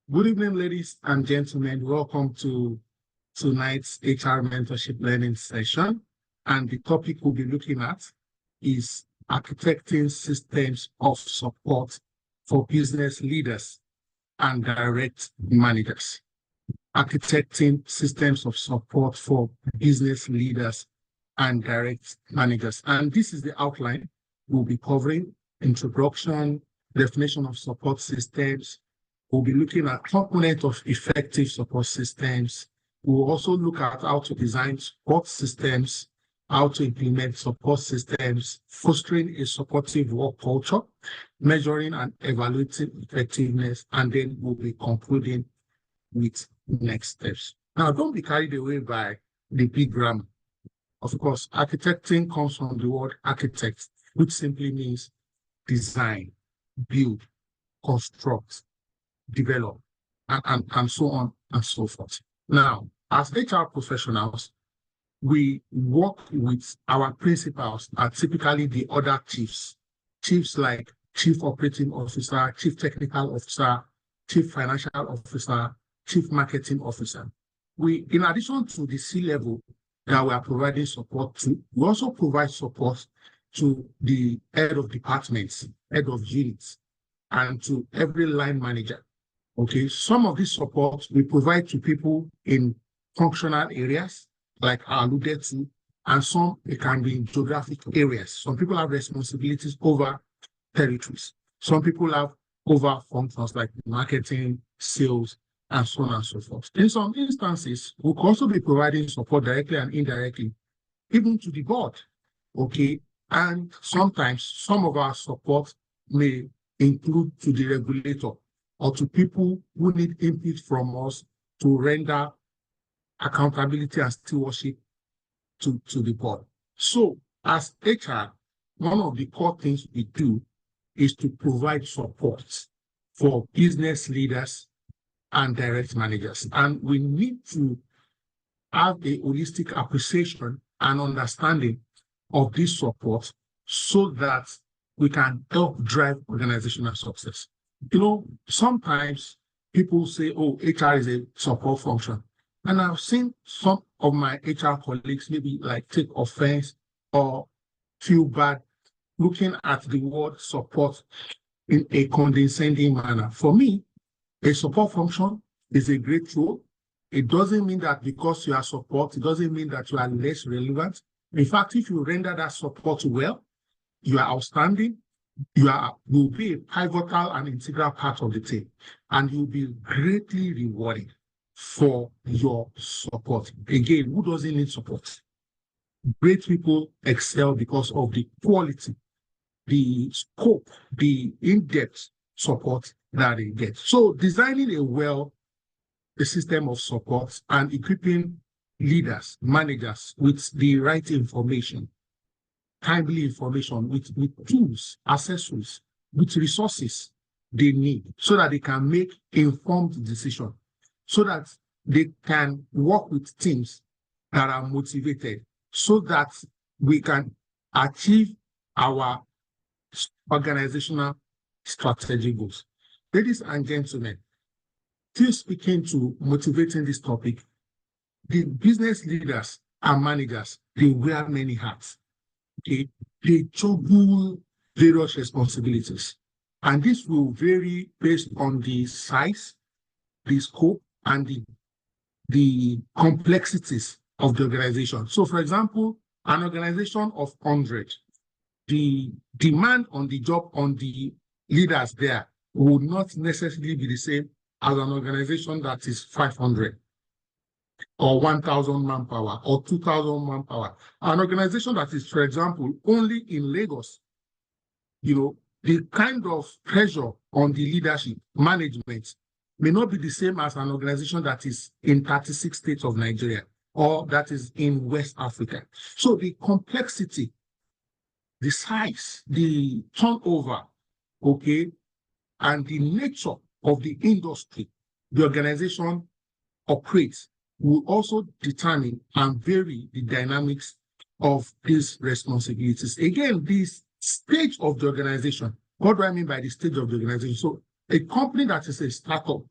Good evening, ladies and gentlemen. Welcome to tonight's HR mentorship learning session. And the topic we'll be looking at is architecting systems of support for business leaders and direct managers. Architecting systems of support for business leaders and direct managers. And this is the outline we'll be covering: introduction, definition of support systems. We'll be looking at components of effective support systems. We'll also look at how to design support systems, how to implement support systems, fostering a supportive work culture, measuring and evaluating effectiveness, and then we'll be concluding with next steps. Now, don't be carried away by the big grammar. Of course, architecting comes from the word architect, which simply means design, build, construct, develop, and so on and so forth. Now, as HR professionals, we work with our principals are typically the other chiefs like Chief Operating Officer, Chief Technical Officer, Chief Financial Officer, Chief Marketing Officer. We, in addition to the C-level that we are providing support to, we also provide support to the head of departments, head of units, and to every line manager. Okay, some of this support we provide to people in functional areas, like I alluded to, and some it can be in geographic areas. Some people have responsibilities over territories. Some people have over functions like marketing, sales, and so on and so forth. In some instances, we could also be providing support directly and indirectly, even to the board. Okay, and sometimes some of our support may include to the regulator or to people who need input from us to render accountability and stewardship to the board. So as HR, one of the core things we do is to provide support for business leaders and direct managers. And we need to have a holistic appreciation and understanding of this support so that we can help drive organizational success. You know, sometimes people say, oh, HR is a support function. And I've seen some of my HR colleagues maybe like take offense or feel bad looking at the word support in a condescending manner. For me, a support function is a great role. It doesn't mean that because you are support, it doesn't mean that you are less relevant. In fact, if you render that support well, you are outstanding. You will be a pivotal and integral part of the team, and you'll be greatly rewarded for your support. Again, who doesn't need support? Great people excel because of the quality, the scope, the in-depth support that they get. So designing a system of support and equipping leaders, managers with the right information, timely information, with tools, accessories, with resources they need so that they can make informed decisions, so that they can work with teams that are motivated, so that we can achieve our organizational strategy goals. Ladies and gentlemen, still speaking to motivating this topic, the business leaders and managers, they wear many hats. They juggle various responsibilities. And this will vary based on the size, the scope, and the complexities of the organization. So, for example, an organization of 100, the demand on the job on the leaders there would not necessarily be the same as an organization that is 500. Or 1,000 manpower, or 2,000 manpower. An organization that is, for example, only in Lagos, you know, the kind of pressure on the leadership, management, may not be the same as an organization that is in 36 states of Nigeria, or that is in West Africa. So the complexity, the size, the turnover, okay, and the nature of the industry the organization operates will also determine and vary the dynamics of these responsibilities. Again, this stage of the organization, what do I mean by the stage of the organization? So a company that is a startup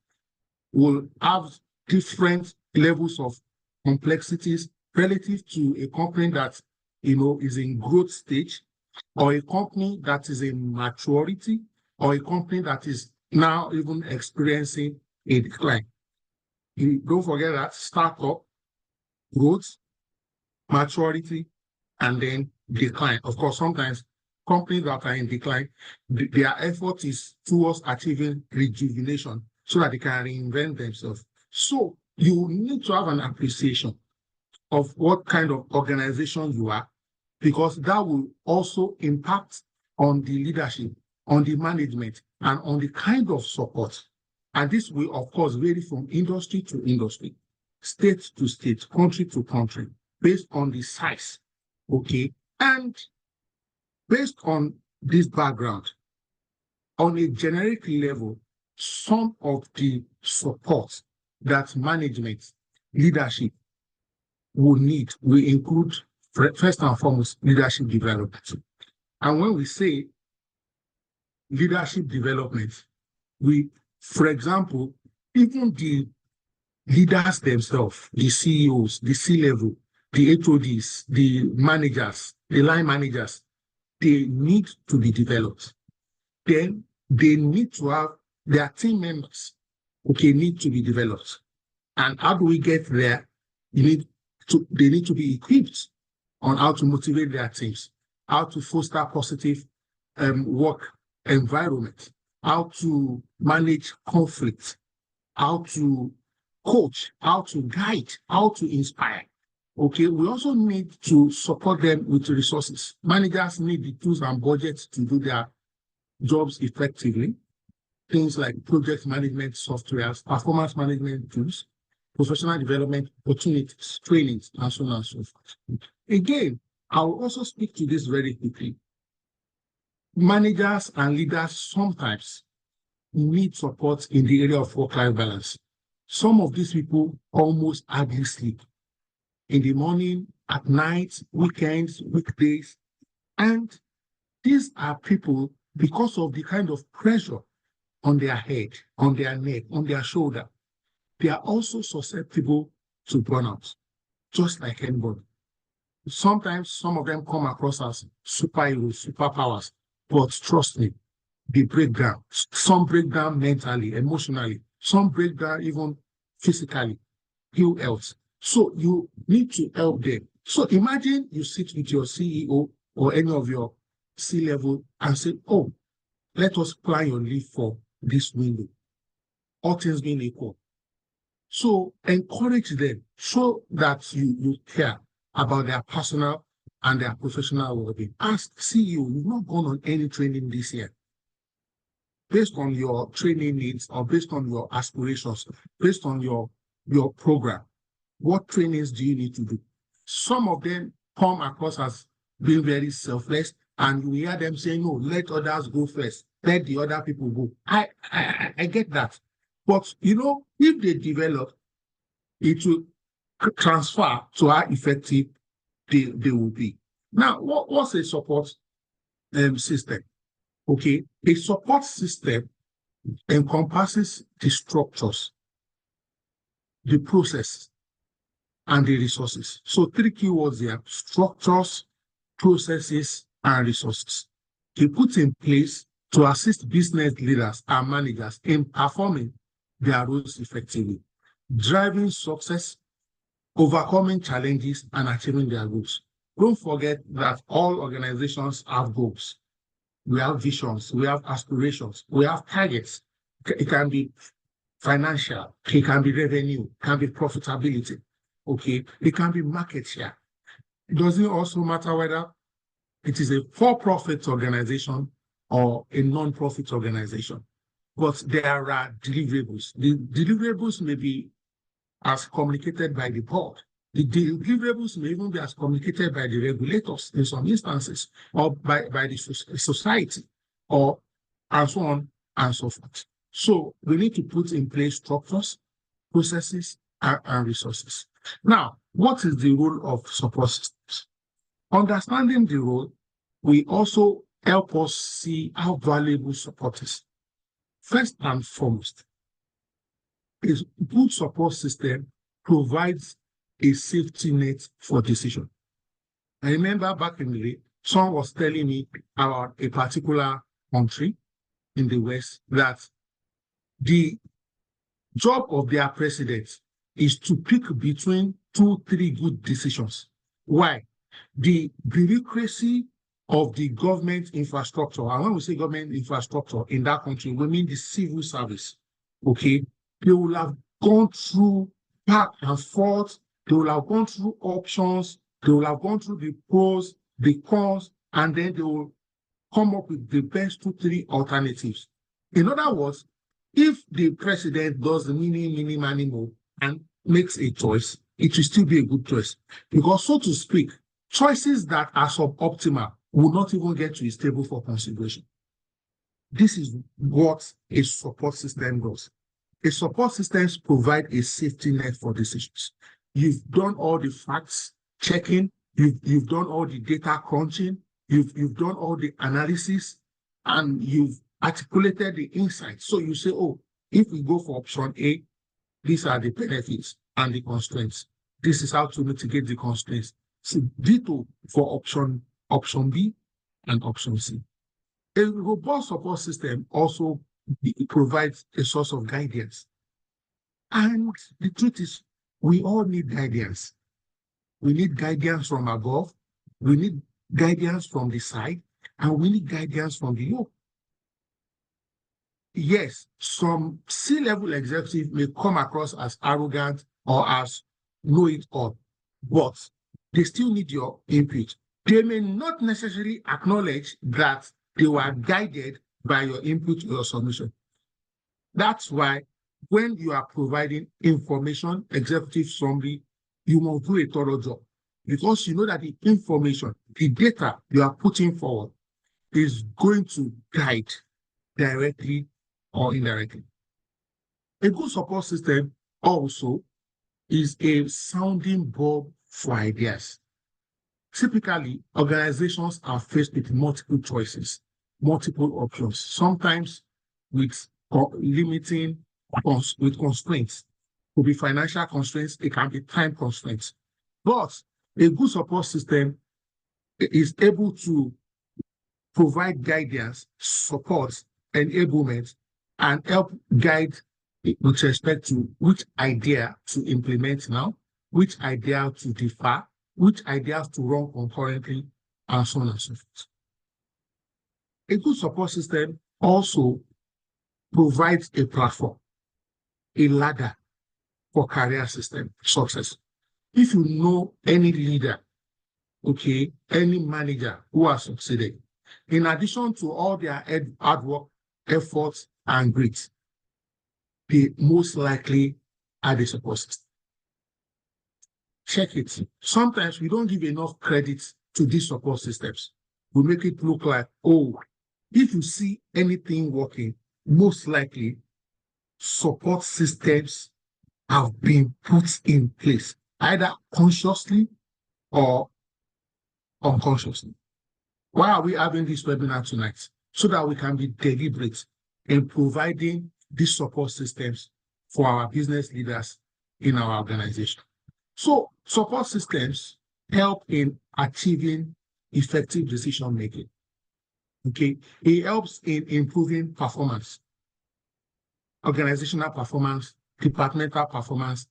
will have different levels of complexities relative to a company that, is in growth stage, or a company that is in maturity, or a company that is now even experiencing a decline. Don't forget that startup, growth, maturity, and then decline. Of course, sometimes companies that are in decline, their effort is towards achieving rejuvenation so that they can reinvent themselves. So you need to have an appreciation of what kind of organization you are, because that will also impact on the leadership, on the management, and on the kind of support. And this will, of course, vary from industry to industry, state to state, country to country, based on the size, okay? And based on this background, on a generic level, some of the support that management, leadership will need will include, first and foremost, leadership development. And when we say leadership development, for example, even the leaders themselves, the CEOs, the C-level, the HODs, the managers, the line managers, they need to be developed. Then they need to have their team members, okay, need to be developed. And how do we get there? They need to be equipped on how to motivate their teams, how to foster positive work environment, how to manage conflict, how to coach, how to guide, how to inspire. Okay, we also need to support them with resources. Managers need the tools and budgets to do their jobs effectively. Things like project management softwares, performance management tools, professional development opportunities, trainings, and so on and so forth. Again, I will also speak to this very quickly. Managers and leaders sometimes need support in the area of work-life balance. Some of these people almost hardly sleep in the morning, at night, weekends, weekdays. And these are people, because of the kind of pressure on their head, on their neck, on their shoulder, they are also susceptible to burnout, just like anybody. Sometimes some of them come across as superheroes, superpowers, but trust me, they break down. Some break down mentally, emotionally, some break down even physically, ill health. So you need to help them. So imagine you sit with your CEO or any of your C-level and say, oh, let us plan your leave for this window. All things being equal. So encourage them, show that you care about their personal and their professional well-being. Ask CEO, you've not gone on any training this year. Based on your training needs or based on your aspirations, based on your program, what trainings do you need to do? Some of them come across as being very selfless, and you hear them saying, no, let others go first, let the other people go. I get that. But, if they develop, it will transfer to how effective they will be. Now, what's a support system? Okay, a support system encompasses the structures, the process, and the resources. So 3 keywords here: structures, processes, and resources. They put in place to assist business leaders and managers in performing their roles effectively, driving success, overcoming challenges, and achieving their goals. Don't forget that all organizations have goals. We have visions, we have aspirations, we have targets. It can be financial, it can be revenue, it can be profitability, okay? It can be market share. It doesn't also matter whether it is a for-profit organization or a non-profit organization, but there are deliverables. The deliverables may be as communicated by the board. The deliverables may even be as communicated by the regulators in some instances, or by the society, and so on and so forth. So we need to put in place structures, processes, and resources. Now, what is the role of support systems? Understanding the role will also help us see how valuable support is. First and foremost, a good support system provides a safety net for decision. I remember back in the day, someone was telling me about a particular country in the West that the job of their president is to pick between 2-3 good decisions. Why? The bureaucracy of the government infrastructure, and when we say government infrastructure in that country, we mean the civil service, okay? They will have gone through back and forth, they will have gone through options, they will have gone through the pros, the cons, and then they will come up with the best 2-3 alternatives. In other words, if the president does the mini, and makes a choice, it will still be a good choice. Because, so to speak, choices that are suboptimal will not even get to his table for consideration. This is what a support system does. A support system provides a safety net for decisions. You've done all the facts checking, you've done all the data crunching, you've done all the analysis, and you've articulated the insights. So you say, oh, if we go for option A, these are the benefits and the constraints. This is how to mitigate the constraints. So ditto for option B and option C. A robust support system also provides a source of guidance. And the truth is, we all need guidance. We need guidance from above, we need guidance from the side, and we need guidance from the low. Yes, some C-level executives may come across as arrogant or as know-it-all, but they still need your input. They may not necessarily acknowledge that they were guided by your input or your submission. That's why when you are providing information, executive summary, you must do a thorough job, because you know that the information, the data you are putting forward is going to guide directly or indirectly. A good support system also is a sounding board for ideas. Typically, organizations are faced with multiple choices, multiple options, sometimes with limiting, with constraints. It could be financial constraints, it can be time constraints. But a good support system is able to provide guidance, support, enablement, and help guide with respect to which idea to implement now, which idea to defer, which ideas to run concurrently, and so on and so forth. A good support system also provides a platform, a ladder for career system success. If you know any leader, okay, any manager who has succeeded, in addition to all their hard work, efforts, and grit, they most likely are the support system. Check it. Sometimes we don't give enough credit to these support systems. We make it look like, oh, if you see anything working, most likely support systems have been put in place, either consciously or unconsciously. Why are we having this webinar tonight? So that we can be deliberate in providing these support systems for our business leaders in our organization. So support systems help in achieving effective decision making. Okay, it helps in improving performance, organizational performance, departmental performance,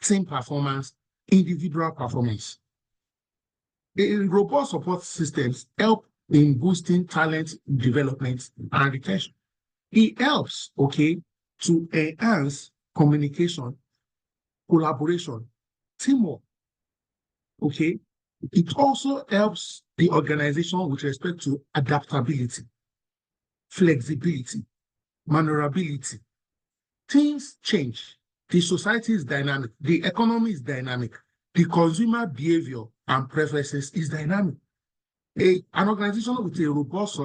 team performance, individual performance. Robust support systems help in boosting talent development and retention. It helps, okay, to enhance communication, collaboration, teamwork, okay? It also helps the organization with respect to adaptability, flexibility, maneuverability. Things change. The society is dynamic. The economy is dynamic. The consumer behavior and preferences is dynamic. An organization with a robust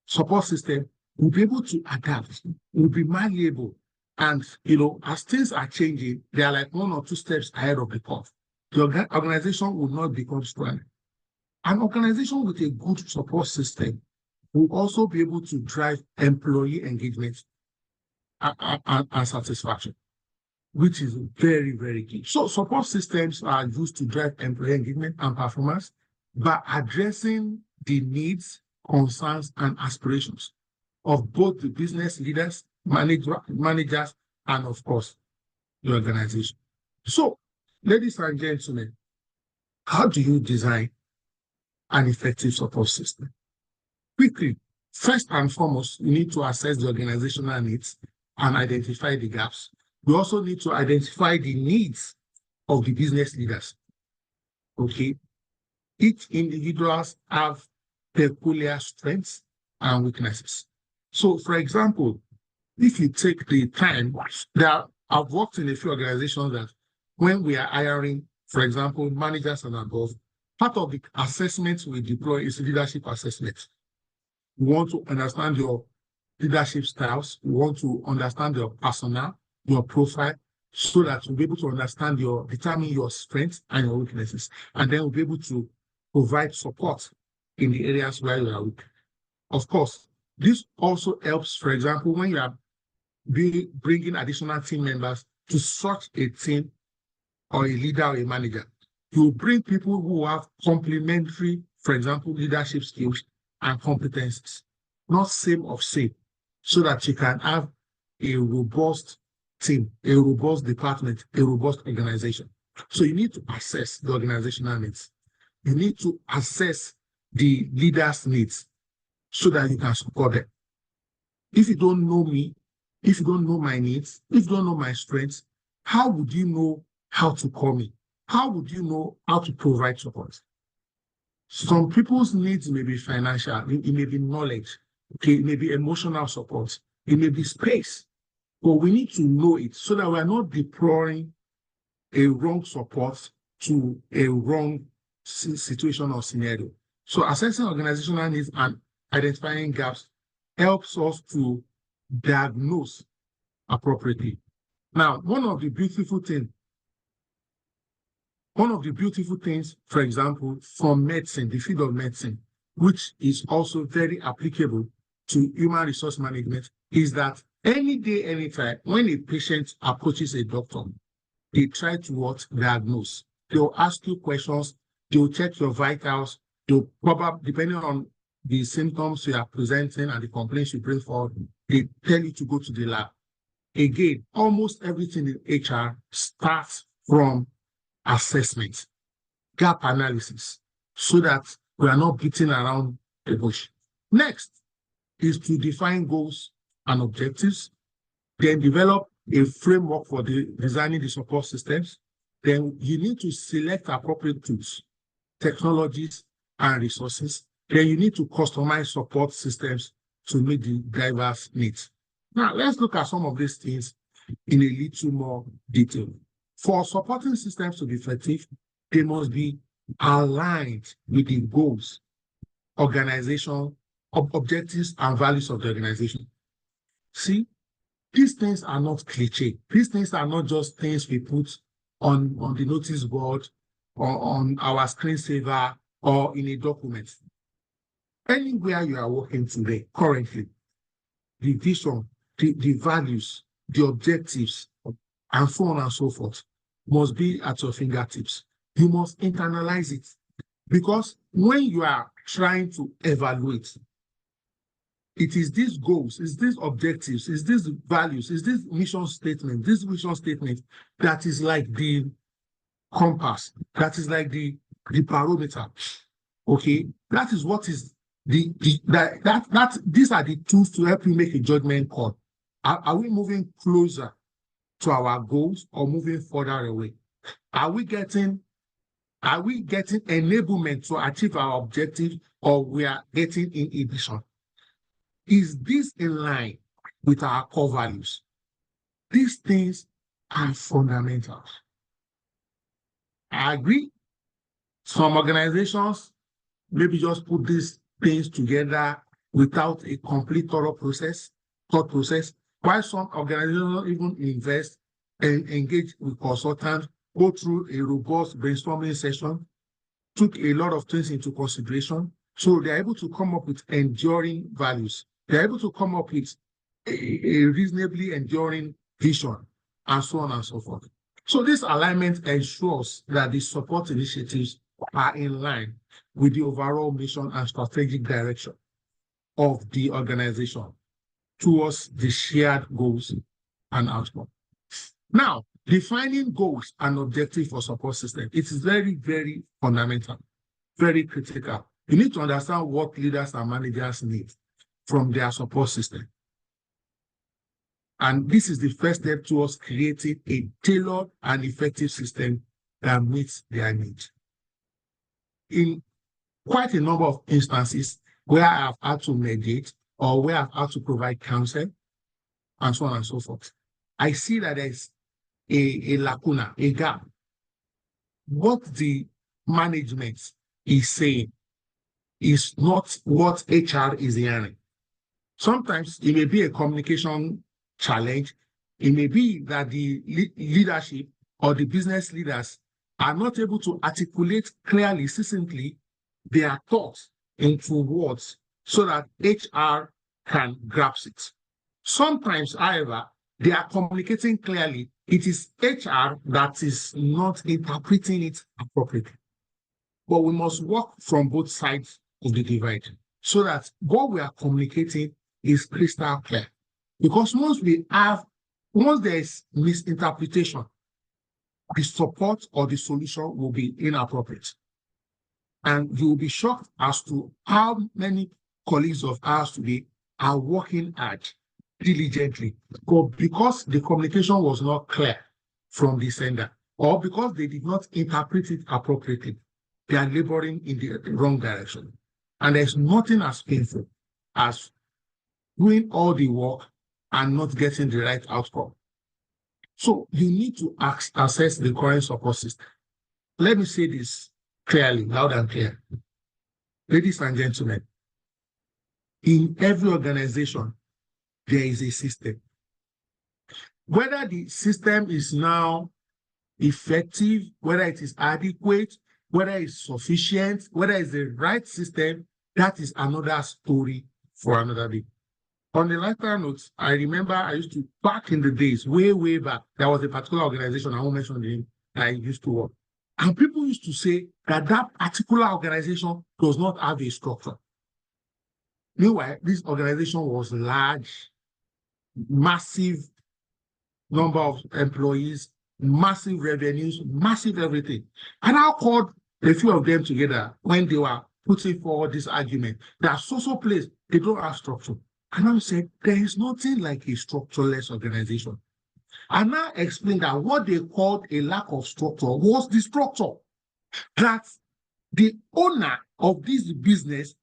support system will be able to adapt, will be malleable. And, as things are changing, they are like 1 or 2 steps ahead of the curve. The organization will not become stranded. An organization with a good support system will also be able to drive employee engagement and satisfaction, which is very, very key. So support systems are used to drive employee engagement and performance by addressing the needs, concerns, and aspirations of both the business leaders, managers, and of course, the organization. So, ladies and gentlemen, how do you design an effective support system? Quickly, first and foremost, you need to assess the organizational needs and identify the gaps. We also need to identify the needs of the business leaders. Okay, each individuals have peculiar strengths and weaknesses. So, for example, if you take the time, I've worked in a few organizations that when we are hiring, for example, managers and above, part of the assessment we deploy is leadership assessment. We want to understand your leadership styles. We want to understand your persona, your profile, so that we'll be able to determine your strengths and your weaknesses. And then we'll be able to provide support in the areas where you are weak. Of course, this also helps, for example, when you are bringing additional team members to such a team or a leader or a manager. You bring people who have complementary, for example, leadership skills and competencies, not same of same, so that you can have a robust team, a robust department, a robust organization. So you need to assess the organizational needs. You need to assess the leaders' needs so that you can support them. If you don't know me, if you don't know my needs, if you don't know my strengths, how would you know how to call me? How would you know how to provide support? Some people's needs may be financial, it may be knowledge, okay, it may be emotional support, it may be space, but we need to know it so that we are not deploying a wrong support to a wrong situation or scenario. So assessing organizational needs and identifying gaps helps us to diagnose appropriately. Now, one of the beautiful things, for example, from medicine, the field of medicine, which is also very applicable to human resource management, is that any day, anytime, when a patient approaches a doctor, they try to diagnose. They'll ask you questions, they'll check your vitals, they'll probably, depending on the symptoms you are presenting and the complaints you bring forward, they tell you to go to the lab. Again, almost everything in HR starts from assessment, gap analysis, so that we are not beating around the bush. Next is to define goals and objectives, then develop a framework for designing the support systems. Then you need to select appropriate tools, technologies, and resources. Then you need to customize support systems to meet the diverse needs. Now, let's look at some of these things in a little more detail. For supporting systems to be effective, they must be aligned with the goals, organization, objectives, and values of the organization. See, these things are not cliche. These things are not just things we put on the notice board or on our screensaver or in a document. Anywhere you are working today, currently, the vision, the values, the objectives, and so on and so forth must be at your fingertips. You must internalize it, because when you are trying to evaluate, it is these goals, it's these objectives, it's these values, it's this mission statement, that is like the compass, that is like the barometer. Okay, that is what is these are the tools to help you make a judgment call. Are we moving closer to our goals or moving further away? Are we getting enablement to achieve our objective, or we are getting inhibition? Is this in line with our core values? These things are fundamental. I agree. Some organizations maybe just put these things together without a complete thought process, while some organizations even invest and engage with consultants, go through a robust brainstorming session, took a lot of things into consideration, so they're able to come up with enduring values. They're able to come up with a reasonably enduring vision, and so on and so forth. So this alignment ensures that the support initiatives are in line with the overall mission and strategic direction of the organization towards the shared goals and outcomes. Now, defining goals and objectives for support system, it is very, very fundamental, very critical. You need to understand what leaders and managers need from their support system. And this is the first step towards creating a tailored and effective system that meets their needs. In quite a number of instances where I have had to mediate or where I've had to provide counsel and so on and so forth, I see that there's a lacuna, a gap. What the management is saying is not what HR is hearing. Sometimes it may be a communication challenge. It may be that the leadership or the business leaders are not able to articulate clearly, succinctly, their thoughts into words so that HR can grasp it. Sometimes, however, they are communicating clearly. It is HR that is not interpreting it appropriately. But we must work from both sides of the divide so that what we are communicating is crystal clear. Because once there is misinterpretation, the support or the solution will be inappropriate. And you will be shocked as to how many colleagues of ours today are working hard, diligently, but because the communication was not clear from the sender, or because they did not interpret it appropriately, they are laboring in the wrong direction. And there's nothing as painful as doing all the work and not getting the right outcome. So you need to assess the current support system. Let me say this clearly, loud and clear. Ladies and gentlemen, in every organization, there is a system. Whether the system is now effective, whether it is adequate, whether it's sufficient, whether it's the right system, that is another story for another day. On the lighter note, I remember I used to, back in the days, way back, there was a particular organization, I won't mention the name, that I used to work. And people used to say that that particular organization does not have a structure. Meanwhile, this organization was large, massive number of employees, massive revenues, massive everything. And I called a few of them together when they were putting forward this argument that so place, they don't have structure. And I said, there is nothing like a structureless organization. And I explained that what they called a lack of structure was the structure that the owner of this business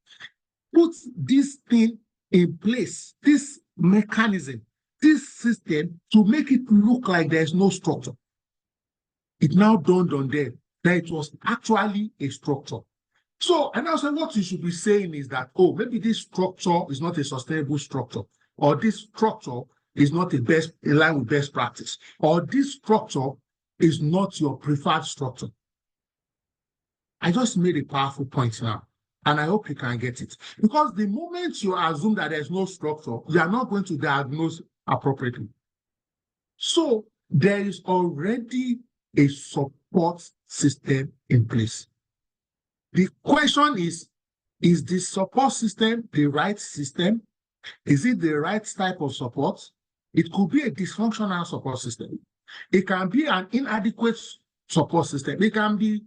puts this thing in place, this mechanism, this system to make it look like there's no structure. It now dawned on them that it was actually a structure. So, and I said, what you should be saying is that, oh, maybe this structure is not a sustainable structure, or this structure is not in line with best practice, or this structure is not your preferred structure. I just made a powerful point now, and I hope you can get it. Because the moment you assume that there's no structure, you are not going to diagnose appropriately. So there is already a support system in place. The question is the support system the right system? Is it the right type of support? It could be a dysfunctional support system. It can be an inadequate support system. It can be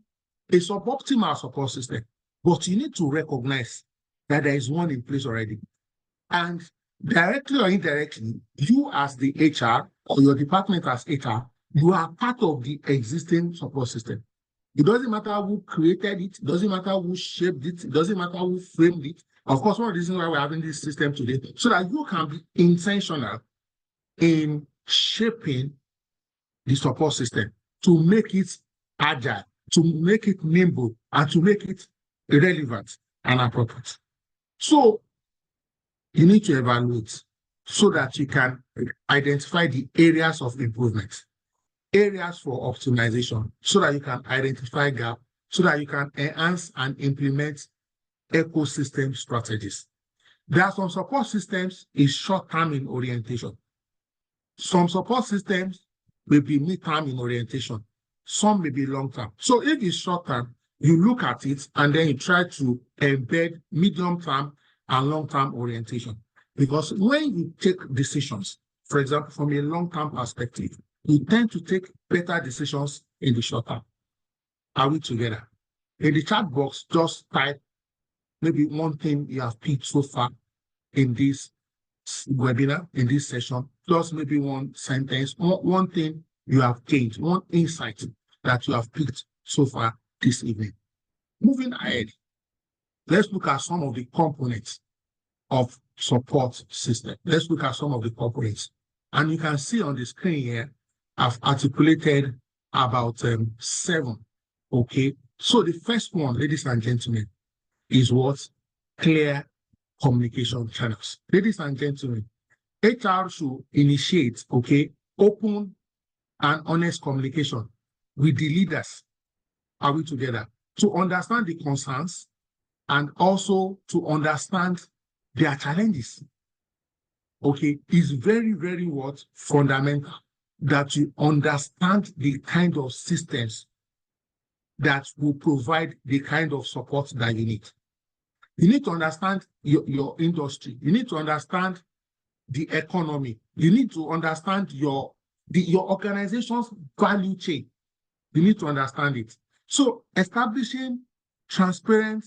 a suboptimal support system. But you need to recognize that there is one in place already. And directly or indirectly, you as the HR or your department as HR, you are part of the existing support system. It doesn't matter who created it, it doesn't matter who shaped it, it doesn't matter who framed it. Of course, one of the reasons why we're having this system today, so that you can be intentional in shaping the support system to make it agile, to make it nimble, and to make it relevant and appropriate. So you need to evaluate so that you can identify the areas of improvement, areas for optimization, so that you can identify gaps, so that you can enhance and implement ecosystem strategies. There are some support systems is short-term in orientation. Some support systems may be mid-term in orientation. Some may be long-term. So if it's short-term, you look at it and then you try to embed medium-term and long-term orientation. Because when you take decisions, for example, from a long-term perspective, you tend to take better decisions in the short term. Are we together? In the chat box, just type maybe one thing you have picked so far in this webinar, in this session, plus maybe one sentence, one thing you have gained, one insight that you have picked so far this evening. Moving ahead, let's look at some of the components of support system. Let's look at some of the components. And you can see on the screen here, I've articulated about 7. Okay. So the first one, ladies and gentlemen, is what? Clear communication channels. Ladies and gentlemen, HR should initiate, okay, open and honest communication with the leaders. Are we together? To understand the concerns and also to understand their challenges. Okay, is very, very what? Fundamental. That you understand the kind of systems that will provide the kind of support that you need. You need to understand your industry. You need to understand the economy. You need to understand your organization's value chain. You need to understand it. So establishing transparent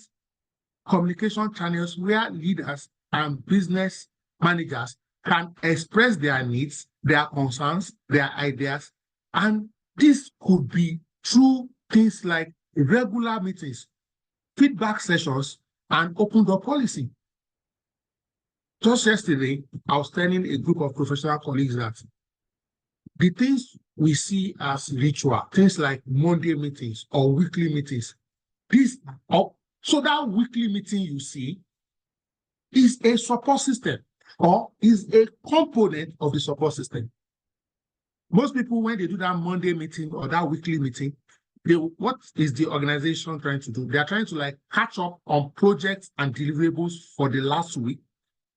communication channels where leaders and business managers can express their needs, their concerns, their ideas, and this could be through things like regular meetings, feedback sessions, and open door policy. Just yesterday, I was telling a group of professional colleagues that the things we see as ritual, things like Monday meetings or weekly meetings, so that weekly meeting you see is a support system or is a component of the support system. Most people, when they do that Monday meeting or that weekly meeting, what is the organization trying to do? They are trying to like catch up on projects and deliverables for the last week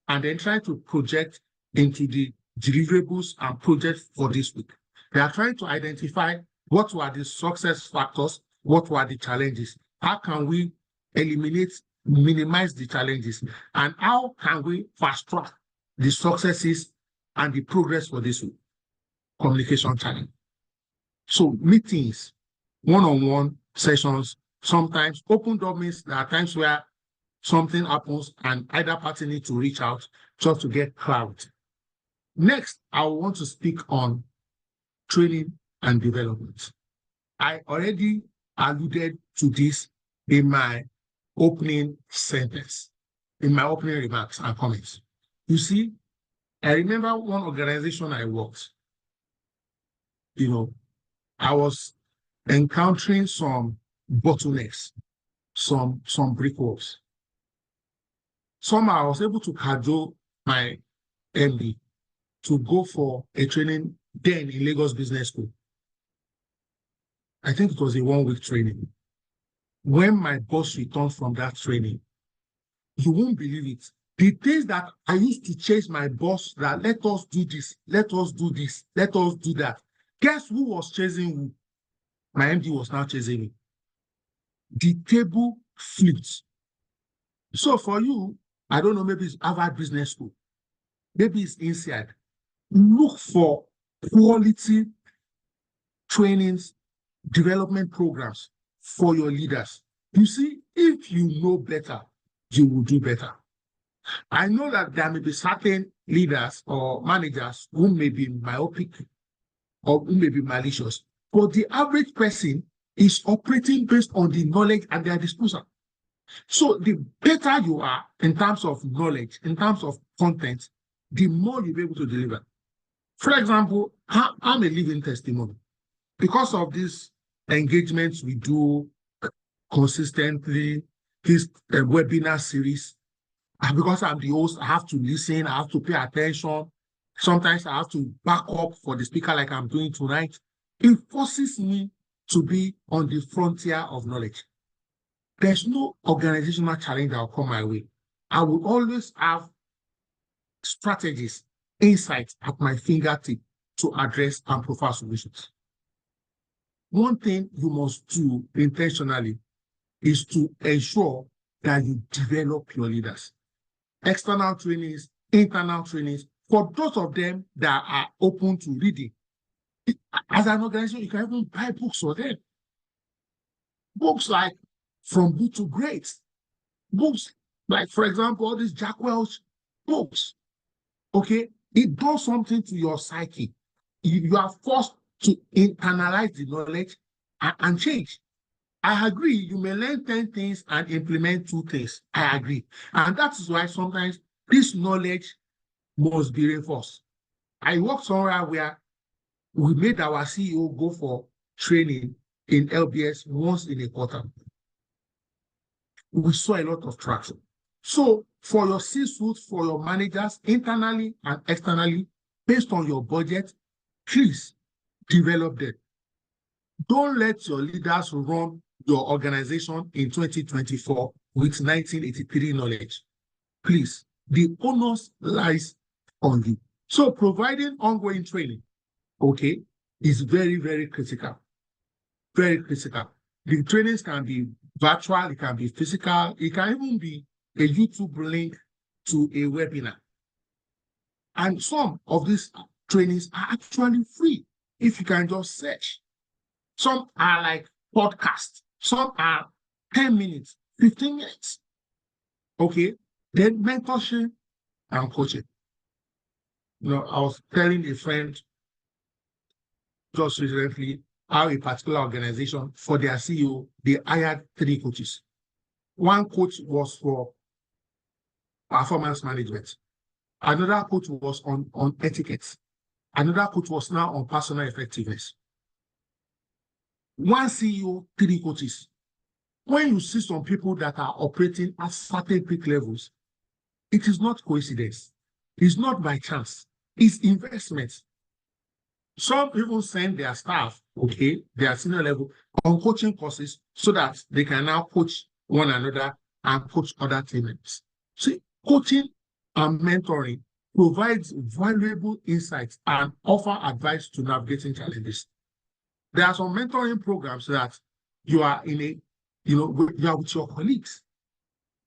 and then try to project into the deliverables and projects for this week. They are trying to identify what were the success factors, what were the challenges, how can we minimize the challenges, and how can we fast track the successes and the progress for this week. Communication channel. So meetings, one-on-one sessions, sometimes open door means there are times where something happens and either party needs to reach out just to get clarity. Next, I want to speak on training and development. I already alluded to this in my opening sentence, in my opening remarks and comments. You see, I remember one organization I worked, I was encountering some bottlenecks, some brick walls. Somehow I was able to cajole my MD to go for a training then in Lagos Business School. I think it was a 1-week training. When my boss returned from that training, you won't believe it. The things that I used to chase my boss that let us do this, let us do this, let us do that. Guess who was chasing who? My MD was now chasing me. The table flipped. So for you, I don't know, maybe it's Harvard Business School. Maybe it's inside. Look for quality trainings, development programs for your leaders. You see, if you know better, you will do better. I know that there may be certain leaders or managers who may be myopic or who may be malicious, but the average person is operating based on the knowledge at their disposal. So the better you are in terms of knowledge, in terms of content, the more you'll be able to deliver. For example, I'm a living testimony. Because of these engagements we do consistently, this webinar series, and because I'm the host, I have to listen, I have to pay attention. Sometimes I have to back up for the speaker like I'm doing tonight. It forces me to be on the frontier of knowledge. There's no organizational challenge that will come my way. I will always have strategies, insights at my fingertip to address and provide solutions. One thing you must do intentionally is to ensure that you develop your leaders. External trainings, internal trainings, for those of them that are open to reading. As an organization, you can even buy books for them. Books like From Good to Great. Books like, for example, all these Jack Welch books. Okay? It does something to your psyche. You are forced to internalize the knowledge and change. I agree, you may learn 10 things and implement 2 things. I agree. And that is why sometimes this knowledge must be reinforced. I worked somewhere where we made our CEO go for training in LBS once in a quarter. We saw a lot of traction. So for your C-suite, for your managers, internally and externally, based on your budget, please develop them. Don't let your leaders run your organization in 2024 with 1983 knowledge. Please, the onus lies on you. So providing ongoing training, okay, is very, very critical. Very critical. The trainings can be virtual, it can be physical, it can even be a YouTube link to a webinar. And some of these trainings are actually free if you can just search. Some are like podcasts. Some are 10 minutes, 15 minutes. Okay. Then mentorship and coaching. You know, I was telling a friend just recently how a particular organization, for their CEO, they hired 3 coaches. One coach was for performance management. Another coach was on etiquette. Another coach was now on personal effectiveness. One CEO, 3 coaches. When you see some people that are operating at certain peak levels, it is not coincidence. It's not by chance. It's investment. Some even send their staff, okay, their senior level, on coaching courses so that they can now coach one another and coach other team members. See, coaching and mentoring provides valuable insights and offer advice to navigating challenges. There are some mentoring programs that you are in a, you are with your colleagues.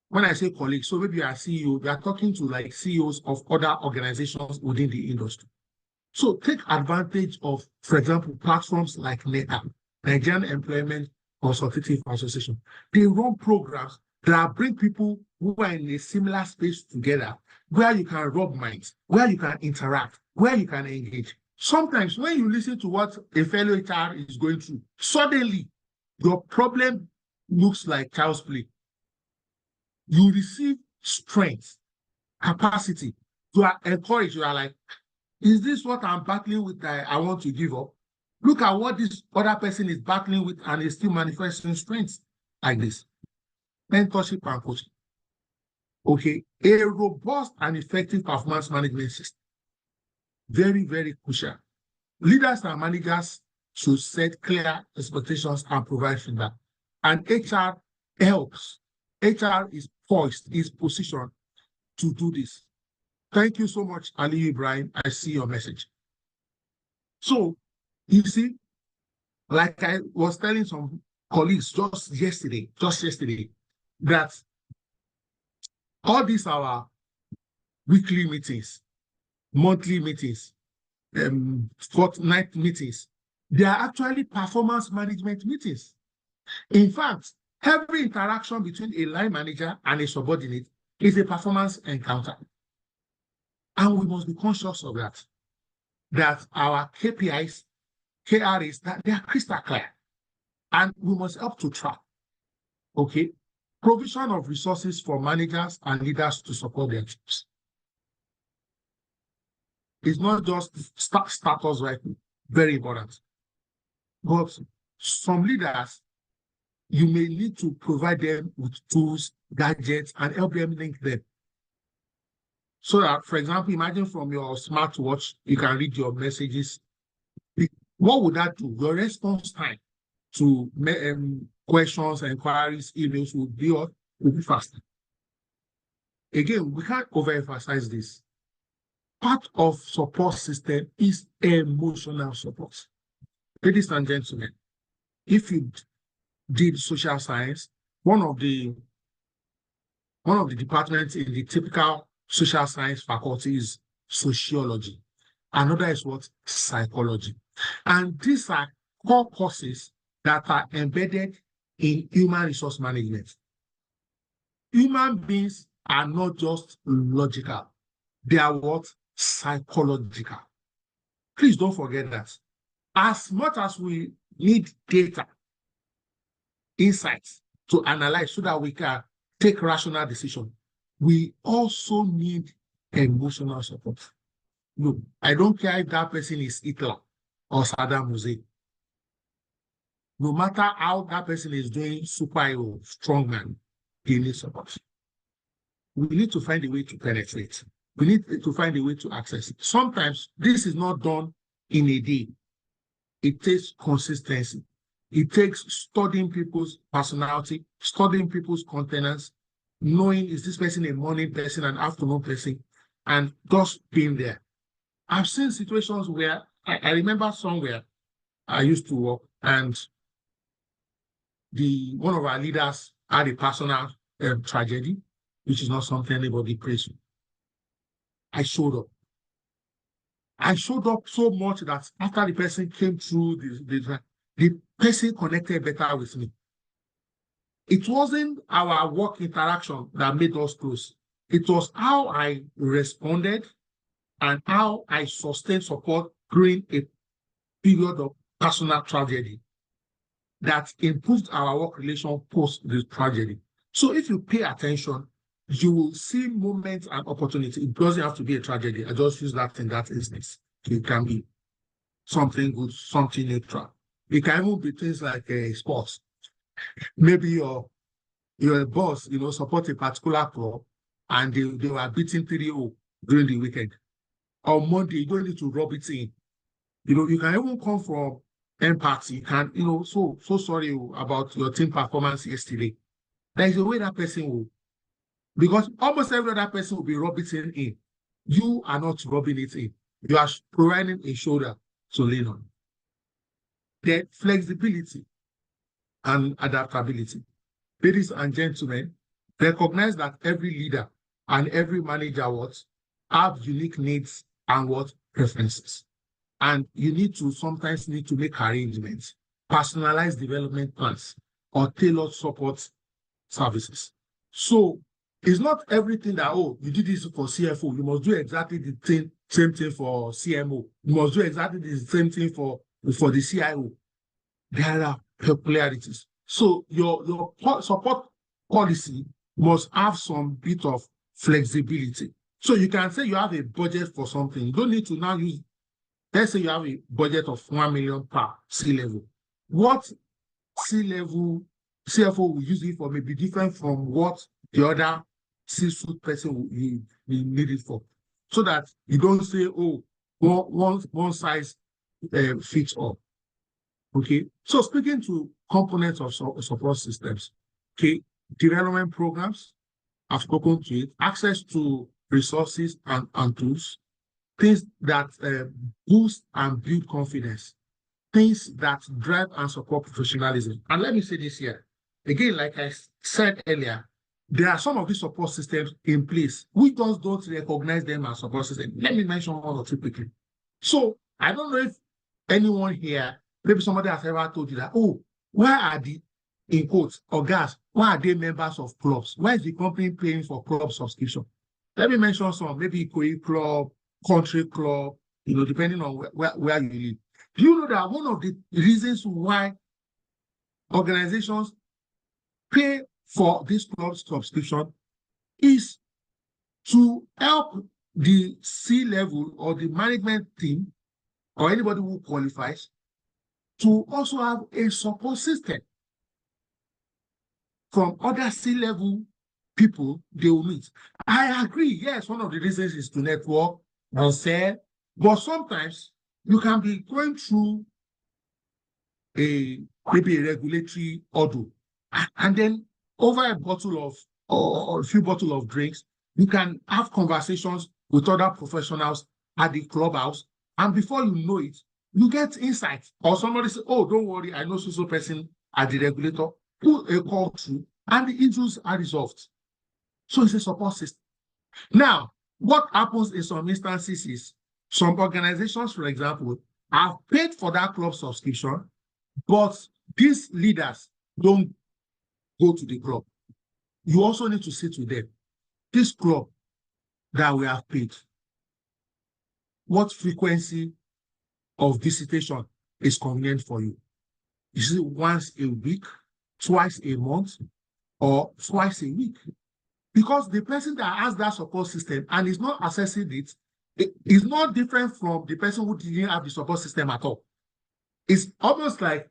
When I say colleagues, so maybe you are CEO, you are talking to like CEOs of other organizations within the industry. So take advantage of, for example, platforms like NETA, Nigerian Employment Consultative Association. They run programs that bring people who are in a similar space together, where you can rub minds, where you can interact, where you can engage. Sometimes when you listen to what a fellow HR is going through, suddenly your problem looks like child's play. You receive strength, capacity. You are encouraged. You are like, is this what I'm battling with that I want to give up? Look at what this other person is battling with and is still manifesting strength like this. Mentorship and coaching. Okay, a robust and effective performance management system. Very, very crucial. Leaders and managers should set clear expectations and provide feedback. And HR helps. HR is poised, is positioned to do this. Thank you so much, Ali Ibrahim. I see your message. So, you see, like I was telling some colleagues just yesterday, that all these are our weekly meetings, monthly meetings, fortnight meetings, they are actually performance management meetings. In fact, every interaction between a line manager and a subordinate is a performance encounter. And we must be conscious of that our KPIs, KRAs, that they are crystal clear. And we must help to track. Okay? Provision of resources for managers and leaders to support their teams. It's not just status, right? Very important. But some leaders, you may need to provide them with tools, gadgets, and help them link them. So that, for example, imagine from your smartwatch, you can read your messages. What would that do? Your response time to questions, inquiries, emails will be faster. Again, we can't overemphasize this. part of support system is emotional support. Ladies and gentlemen, if you did social science, one of the departments in the typical social science faculty is sociology. Another is what? Psychology. And these are core courses that are embedded in human resource management. Human beings are not just logical. They are what? Psychological. Please don't forget that. As much as we need data, insights to analyze so that we can take rational decisions, we also need emotional support. No, I don't care if that person is Hitler or Saddam Hussein. No matter how that person is doing superhero, strongman, he needs support. We need to find a way to penetrate. We need to find a way to access it. Sometimes this is not done in a day. It takes consistency. It takes studying people's personality, studying people's countenance, knowing is this person a morning person, an afternoon person, and just being there. I've seen situations where I remember somewhere I used to work, and one of our leaders had a personal tragedy, which is not something anybody prays for. I showed up. I showed up so much that after the person came through the person connected better with me. It wasn't our work interaction that made us close. It was how I responded and how I sustained support during a period of personal tragedy that improved our work relation post the tragedy. So if you pay attention, you will see moments and opportunity. It doesn't have to be a tragedy. I just use that in that instance. It can be something good, something neutral. It can even be things like sports. Maybe your boss, support a particular club and they were beating 3-0 during the weekend. On Monday, you don't need to rub it in. You can even come from empathy. You can, so sorry about your team performance yesterday. There is a way that person will, because almost every other person will be rubbing it in. You are not rubbing it in. You are providing a shoulder to lean on. Then flexibility and adaptability. Ladies and gentlemen, recognize that every leader and every manager have unique needs and preferences. And you sometimes need to make arrangements, personalized development plans, or tailored support services. So it's not everything that, you did this for CFO, you must do exactly the same thing for CMO. You must do exactly the same thing for the CIO. There are peculiarities. So your support policy must have some bit of flexibility. So you can say you have a budget for something. You don't need to now use, let's say you have a budget of 1 million per C-level. What C-level CFO will use it for may be different from what the other C-suite person will need it for. So that you don't say, one size fits all. Okay, so speaking to components of support systems, okay, development programs, I've spoken to it, access to resources and tools, things that boost and build confidence, things that drive and support professionalism. And let me say this here, again, like I said earlier, there are some of these support systems in place. We just don't recognize them as support systems. Let me mention one or two quickly. So I don't know if anyone here, maybe somebody has ever told you that, why are in quotes, or gas, why are they members of clubs? Why is the company paying for club subscription? Let me mention some, maybe Ikoyi Club, Country Club, depending on where you live. Do you know that one of the reasons why organizations pay for this club subscription is to help the C-level or the management team or anybody who qualifies to also have a support system from other C-level people they will meet. I agree, yes, one of the reasons is to network and sell, but sometimes you can be going through maybe a regulatory order, and then over a bottle of or a few bottles of drinks, you can have conversations with other professionals at the clubhouse, and before you know it, you get insight. Or somebody say, oh, don't worry, I know so person at the regulator, put a call through, and the issues are resolved. So it's a support system. Now, what happens in some instances is some organizations, for example, have paid for that club subscription, but these leaders don't go to the club. You also need to sit with them. This club that we have paid, what frequency of visitation is convenient for you? Is it once a week, twice a month, or twice a week? Because the person that has that support system and is not accessing it, it is not different from the person who didn't have the support system at all. It's almost like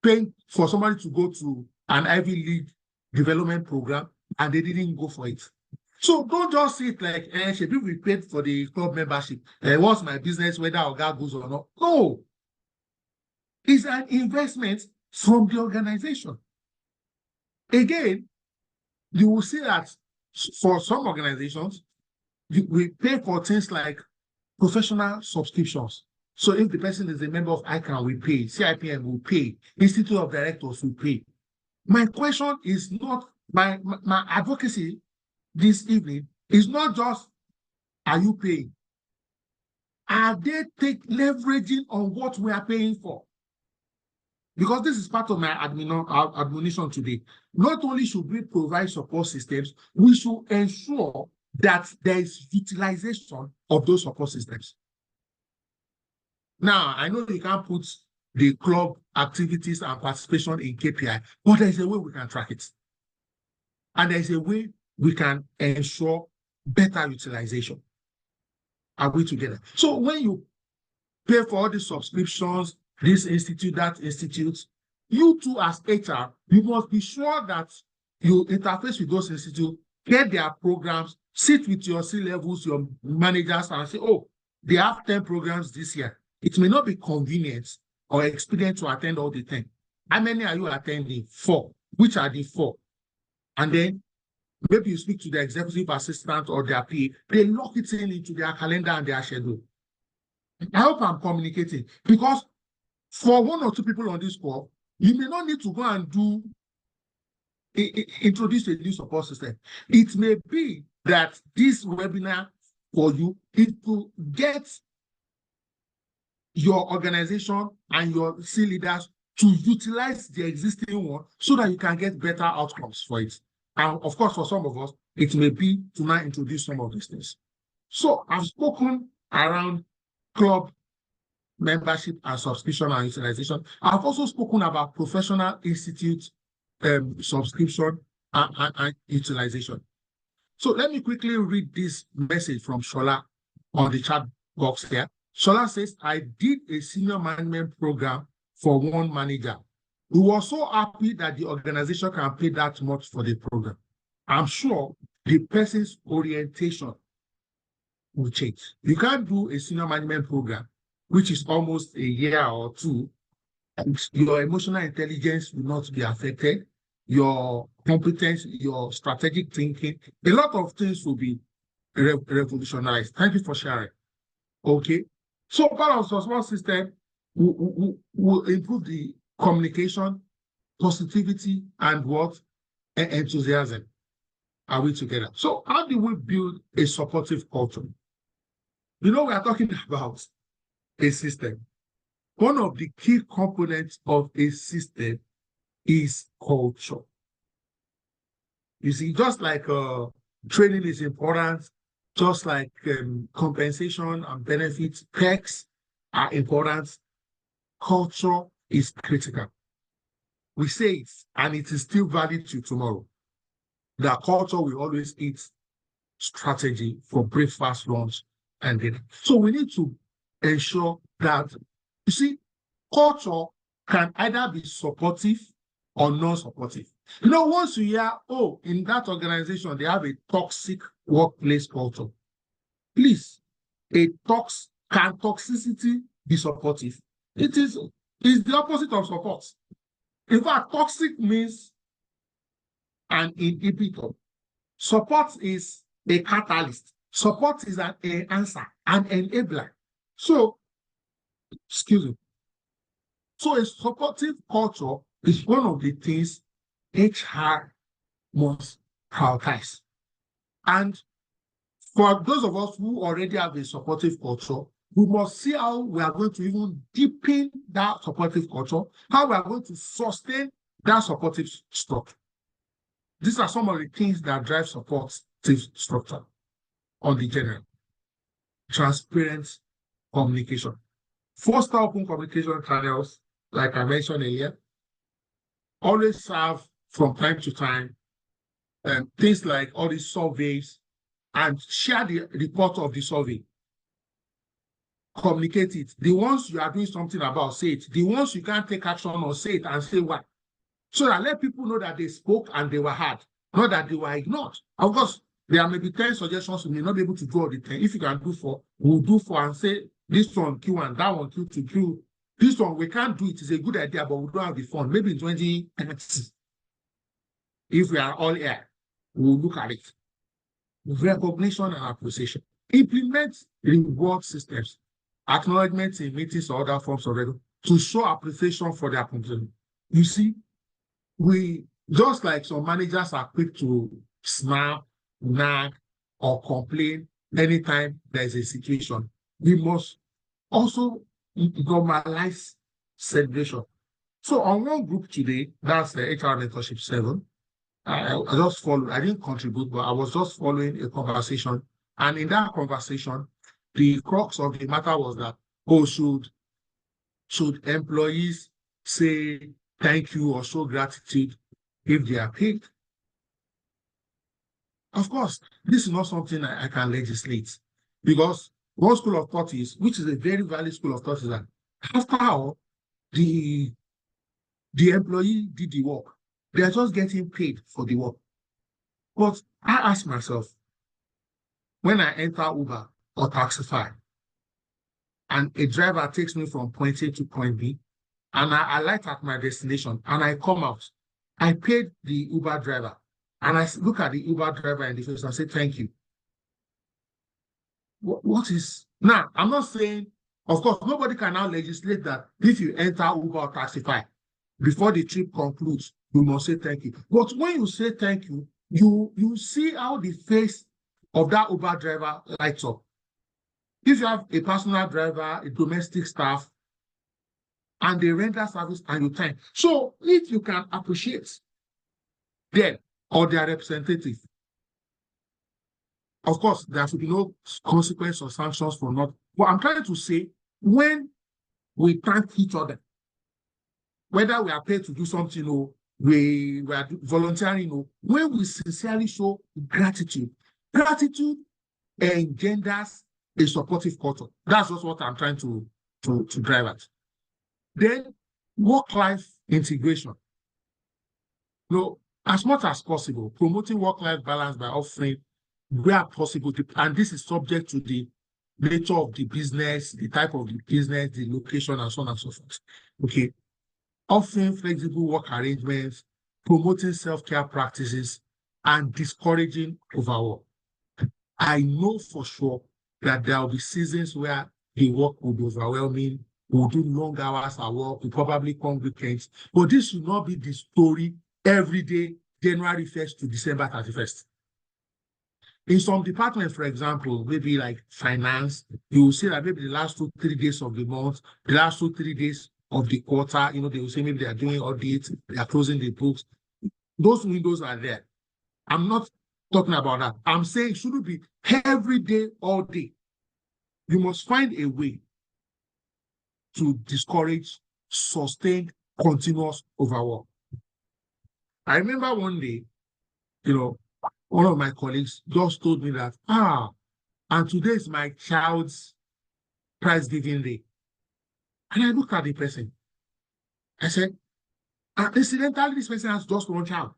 paying for somebody to go to an Ivy League development program and they didn't go for it. So don't just see it like, should we paid for the club membership? What's my business whether our guy goes or not? No. It's an investment from the organization. Again, you will see that for some organizations, we pay for things like professional subscriptions. So if the person is a member of ICANN, we pay, CIPM will pay, Institute of Directors will pay. My question is not, my advocacy this evening is not just, are you paying? Are they leveraging on what we are paying for? Because this is part of my admonition today. Not only should we provide support systems, we should ensure that there is utilization of those support systems. Now, I know you can't put the club activities and participation in KPI, but there's a way we can track it. And there's a way we can ensure better utilization. Are we together? So when you pay for all these subscriptions, this institute, that institute, you too as HR, you must be sure that you interface with those institutes, get their programs, sit with your C-levels, your managers, and say, oh, they have 10 programs this year. It may not be convenient or expedient to attend all the 10. How many are you attending? 4. Which are the 4? And then maybe you speak to the executive assistant or their PA, they lock it into their calendar and their schedule. I hope I'm communicating, because for 1 or 2 people on this call, you may not need to go and introduce a new support system. It may be that this webinar for you, it will get your organization and your C leaders to utilize the existing one so that you can get better outcomes for it. And of course, for some of us, it may be to now introduce some of these things. So I've spoken around club membership and subscription and utilization. I've also spoken about professional institute subscription and utilization. So let me quickly read this message from Shola on the chat box here. Shola says, I did a senior management program for one manager. We were so happy that the organization can pay that much for the program. I'm sure the person's orientation will change. You can't do a senior management program, which is almost a year or 2, and your emotional intelligence will not be affected, your competence, your strategic thinking, a lot of things will be revolutionized. Thank you for sharing. Okay. So part of the support system will improve the communication, positivity, and what? Enthusiasm. Are we together? So how do we build a supportive culture? You know, we are talking about a system. One of the key components of a system is culture. You see, just like training is important, just like compensation and benefits, perks are important, culture is critical. We say it, and it is still valid to tomorrow. That culture will always eat strategy for breakfast, lunch, and dinner. So we need to ensure that, you see, culture can either be supportive or non-supportive. You know, once you hear, oh, in that organization, they have a toxic workplace culture. Please, can toxicity be supportive? It is the opposite of support. In fact, toxic means an inhibitor. Support is a catalyst. Support is an enhancer, an enabler. So, excuse me. So a supportive culture is one of the things HR must prioritize. And for those of us who already have a supportive culture, we must see how we are going to even deepen that supportive culture, how we are going to sustain that supportive structure. These are some of the things that drive supportive structure on the general. Transparent communication. Foster open communication channels, like I mentioned earlier. Always serve from time to time things like all these surveys, and share the report of the survey. Communicate it. The ones you are doing something about, say it. The ones you can't take action on, say it and say why. So that let people know that they spoke and they were heard, not that they were ignored. Of course, there may be 10 suggestions, we may not be able to do all the 10. If you can do 4, we'll do 4 and say this one Q1, that one Q2, Q. This one we can't do it. It's a good idea, but we don't have the fund. Maybe in 2030, if we are all here, we'll look at it. Recognition and appreciation. Implement reward systems, acknowledgement in meetings or other forms of reward to show appreciation for their contribution. You see, we just like some managers are quick to snap, nag, or complain anytime there's a situation, we must also normalize celebration. So on one group today, that's the HR Mentorship 7, I just followed, I didn't contribute, but I was just following a conversation. And in that conversation, the crux of the matter was that, should employees say thank you or show gratitude if they are paid? Of course, this is not something I can legislate, because one school of thought is, which is a very valid school of thought, is that after all, the employee did the work. They are just getting paid for the work. But I ask myself, when I enter Uber or Taxify, and a driver takes me from point A to point B, and I alight at my destination, and I come out, I paid the Uber driver, and I look at the Uber driver in the face and say, thank you. What is... Now, I'm not saying, of course, nobody can now legislate that if you enter Uber or Taxify, before the trip concludes, you must say thank you. But when you say thank you, you see how the face of that Uber driver lights up. If you have a personal driver, a domestic staff, and they render service and you thank. So if you can appreciate them or their representative, of course, there should be no consequence or sanctions for not. But I'm trying to say, when we thank each other, whether we are paid to do something or we are volunteering, or when we sincerely show gratitude, gratitude engenders a supportive culture. That's just what I'm trying to drive at. Then work-life integration. As much as possible, promoting work-life balance by offering where possible, and this is subject to the nature of the business, the type of the business, the location, and so on and so forth. Okay. Offering flexible work arrangements, promoting self-care practices, and discouraging overwork. I know for sure that there will be seasons where the work will be overwhelming, we'll do long hours at work, we'll probably come weekends, but this should not be the story every day, January 1st to December 31st. In some departments, for example, maybe like finance, you will see that maybe the last 2-3 days of the month, the last 2-3 days of the quarter, they will say maybe they are doing audits, they are closing the books. Those windows are there. I'm not talking about that. I'm saying it shouldn't be every day, all day. You must find a way to discourage sustained, continuous overwork. I remember one day, one of my colleagues just told me that, and today is my child's prize giving day. And I looked at the person. I said, incidentally, this person has just one child.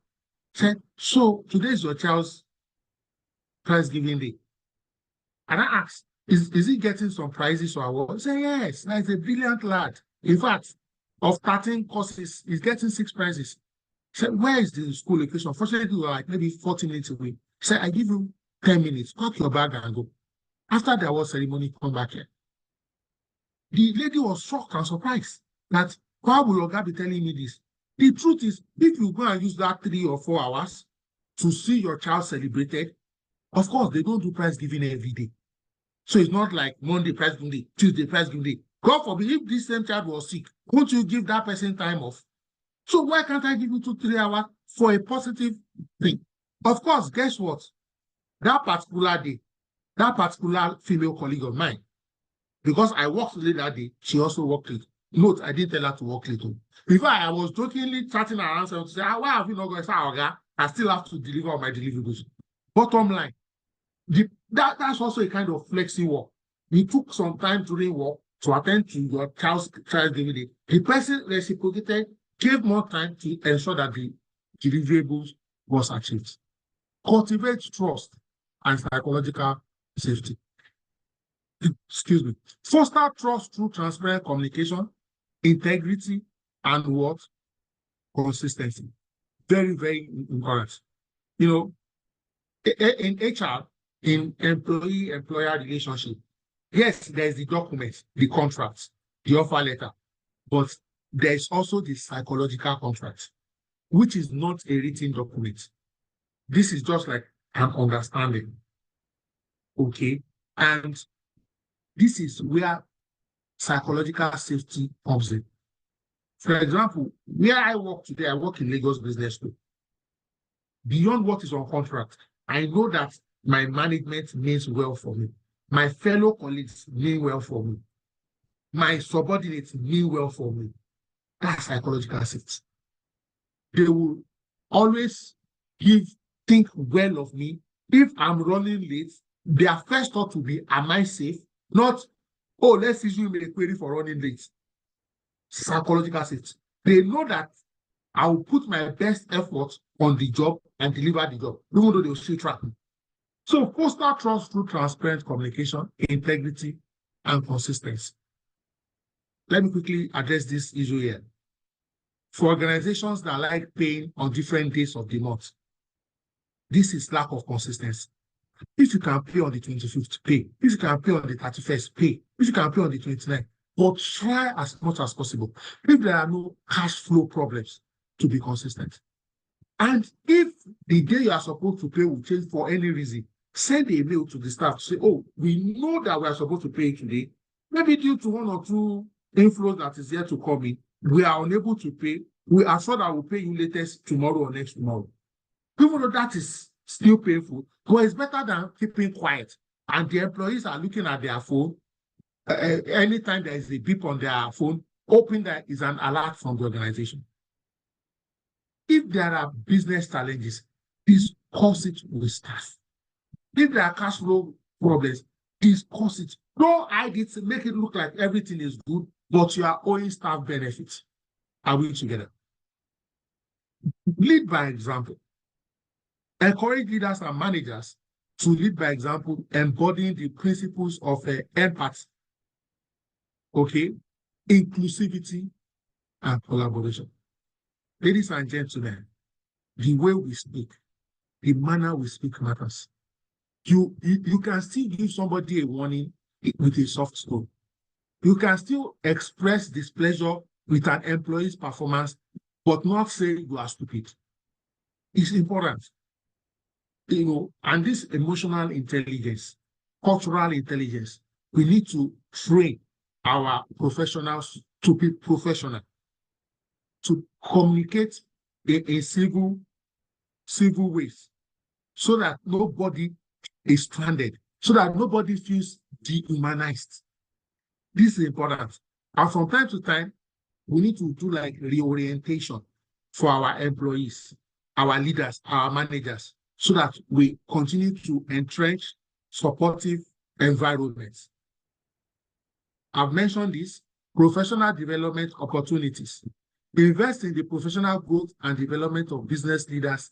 I said, so today is your child's prize giving day. And I asked, is he getting some prizes or awards? He said, yes, that's a brilliant lad. In fact, of 13 courses, he's getting 6 prizes. He said, where is the school location? Fortunately, we were like maybe 40 minutes away. He said, I give you 10 minutes, pack your bag and go. After the award ceremony, come back here. The lady was shocked and surprised that why will your guy be telling me this? The truth is, if you go and use that 3 or 4 hours to see your child celebrated, of course, they don't do prize giving every day. So it's not like Monday prize giving day, Tuesday prize giving day. God forbid, if this same child was sick, won't you give that person time off? So why can't I give you 2-3 hours for a positive thing? Of course, guess what? That particular day, that particular female colleague of mine, because I worked late that day, she also worked late. Note, I didn't tell her to work late. Before I was jokingly chatting around to say, why have you not got a I still have to deliver on my deliverables. Bottom line, that's also a kind of flexi work. You took some time during work to attend to your child's giving day. The person reciprocated, gave more time to ensure that the deliverables was achieved. Cultivate trust and psychological safety. Excuse me. Foster trust through transparent communication, integrity, and what? Consistency. Very, very important. You know, in HR, in employee-employer relationship, yes, there's the document, the contract, the offer letter, but there's also the psychological contract, which is not a written document. This is just like an understanding. Okay? And this is where psychological safety comes in. For example, where I work today, I work in Lagos Business School. Beyond what is on contract, I know that my management means well for me. My fellow colleagues mean well for me. My subordinates mean well for me. That's psychological safety. They will always think well of me. If I'm running late, their first thought will be, am I safe? Not, oh, let's issue a query for running late. Psychological safety. They know that I will put my best effort on the job and deliver the job, even though they will still track me. So foster trust through transparent communication, integrity, and consistency. Let me quickly address this issue here. For organizations that like paying on different days of the month, this is lack of consistency. If you can pay on the 25th, pay. If you can pay on the 31st, pay. If you can pay on the 29th, but try as much as possible. If there are no cash flow problems, to be consistent. And if the day you are supposed to pay will change for any reason, send a mail to the staff to say, oh, we know that we are supposed to pay today. Maybe due to 1 or 2 inflows that is yet to come in, we are unable to pay. We are sure that we'll pay you latest tomorrow or next tomorrow. Even though that is still painful, but it's better than keeping quiet. And the employees are looking at their phone. Anytime there is a beep on their phone, hoping that is an alert from the organization. If there are business challenges, discuss it with staff. If there are cash flow problems, discuss it. Don't hide it, make it look like everything is good, but you are owing staff benefits. Are we together? Lead by example. Encourage leaders and managers to lead by example, embodying the principles of empathy, okay, inclusivity, and collaboration. Ladies and gentlemen, the way we speak, the manner we speak matters. You can still give somebody a warning with a soft tone. You can still express displeasure with an employee's performance, but not say you are stupid. It's important. And this emotional intelligence, cultural intelligence, we need to train our professionals to be professional, to communicate in civil ways, so that nobody is stranded, so that nobody feels dehumanized. This is important. And from time to time, we need to do like reorientation for our employees, our leaders, our managers, so that we continue to entrench supportive environments. I've mentioned this, professional development opportunities. Invest in the professional growth and development of business leaders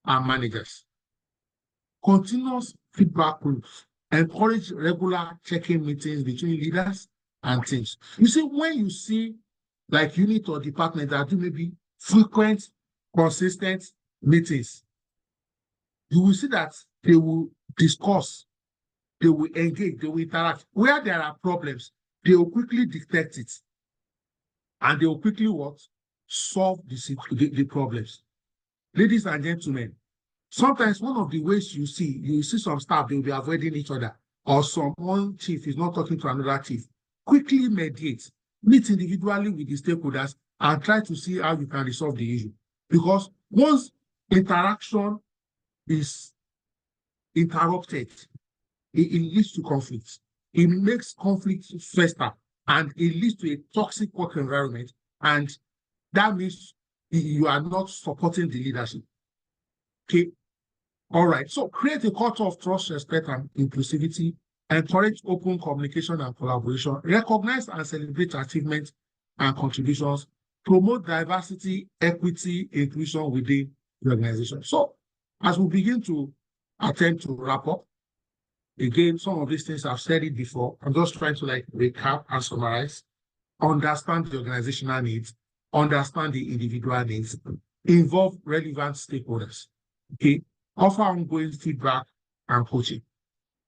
and managers. Continuous feedback loops. Encourage regular check-in meetings between leaders and teams. You see, when you see like unit or department that do maybe frequent, consistent meetings, you will see that they will discuss, they will engage, they will interact. Where there are problems, they will quickly detect it. And they will quickly what? Solve the problems. Ladies and gentlemen, sometimes one of the ways you see some staff, they will be avoiding each other, or one chief is not talking to another chief. Quickly mediate, meet individually with the stakeholders, and try to see how you can resolve the issue. Because once interaction is interrupted, it leads to conflict. It makes conflict fester, and it leads to a toxic work environment. And that means you are not supporting the leadership. Okay. All right. So create a culture of trust, respect, and inclusivity. Encourage open communication and collaboration. Recognize and celebrate achievements and contributions. Promote diversity, equity, inclusion within the organization. So as we begin to attempt to wrap up, again, some of these things I've said it before. I'm just trying to recap and summarize. Understand the organizational needs, understand the individual needs, involve relevant stakeholders. Okay, offer ongoing feedback and coaching.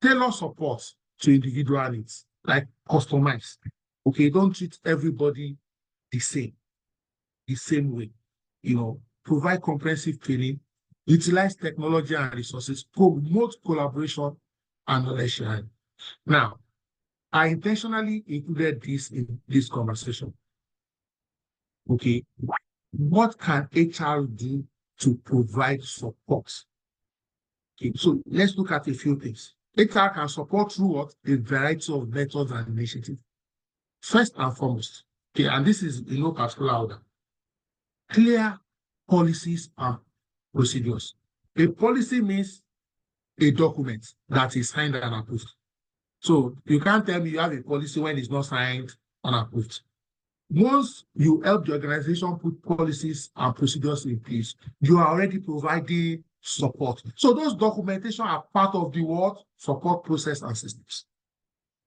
Tailor support to individual needs, like customize. Okay, don't treat everybody the same way. Provide comprehensive training, utilize technology and resources, promote collaboration and knowledge sharing. Now, I intentionally included this in this conversation. Okay, what can HR do to provide support? Okay, so let's look at a few things. HR can support through what? A variety of methods and initiatives. First and foremost, okay, and this is in no particular order, clear policies and procedures. A policy means a document that is signed and approved. So you can't tell me you have a policy when it's not signed and approved. Once you help the organization put policies and procedures in place, you are already providing support. So those documentation are part of the what? Support process and systems.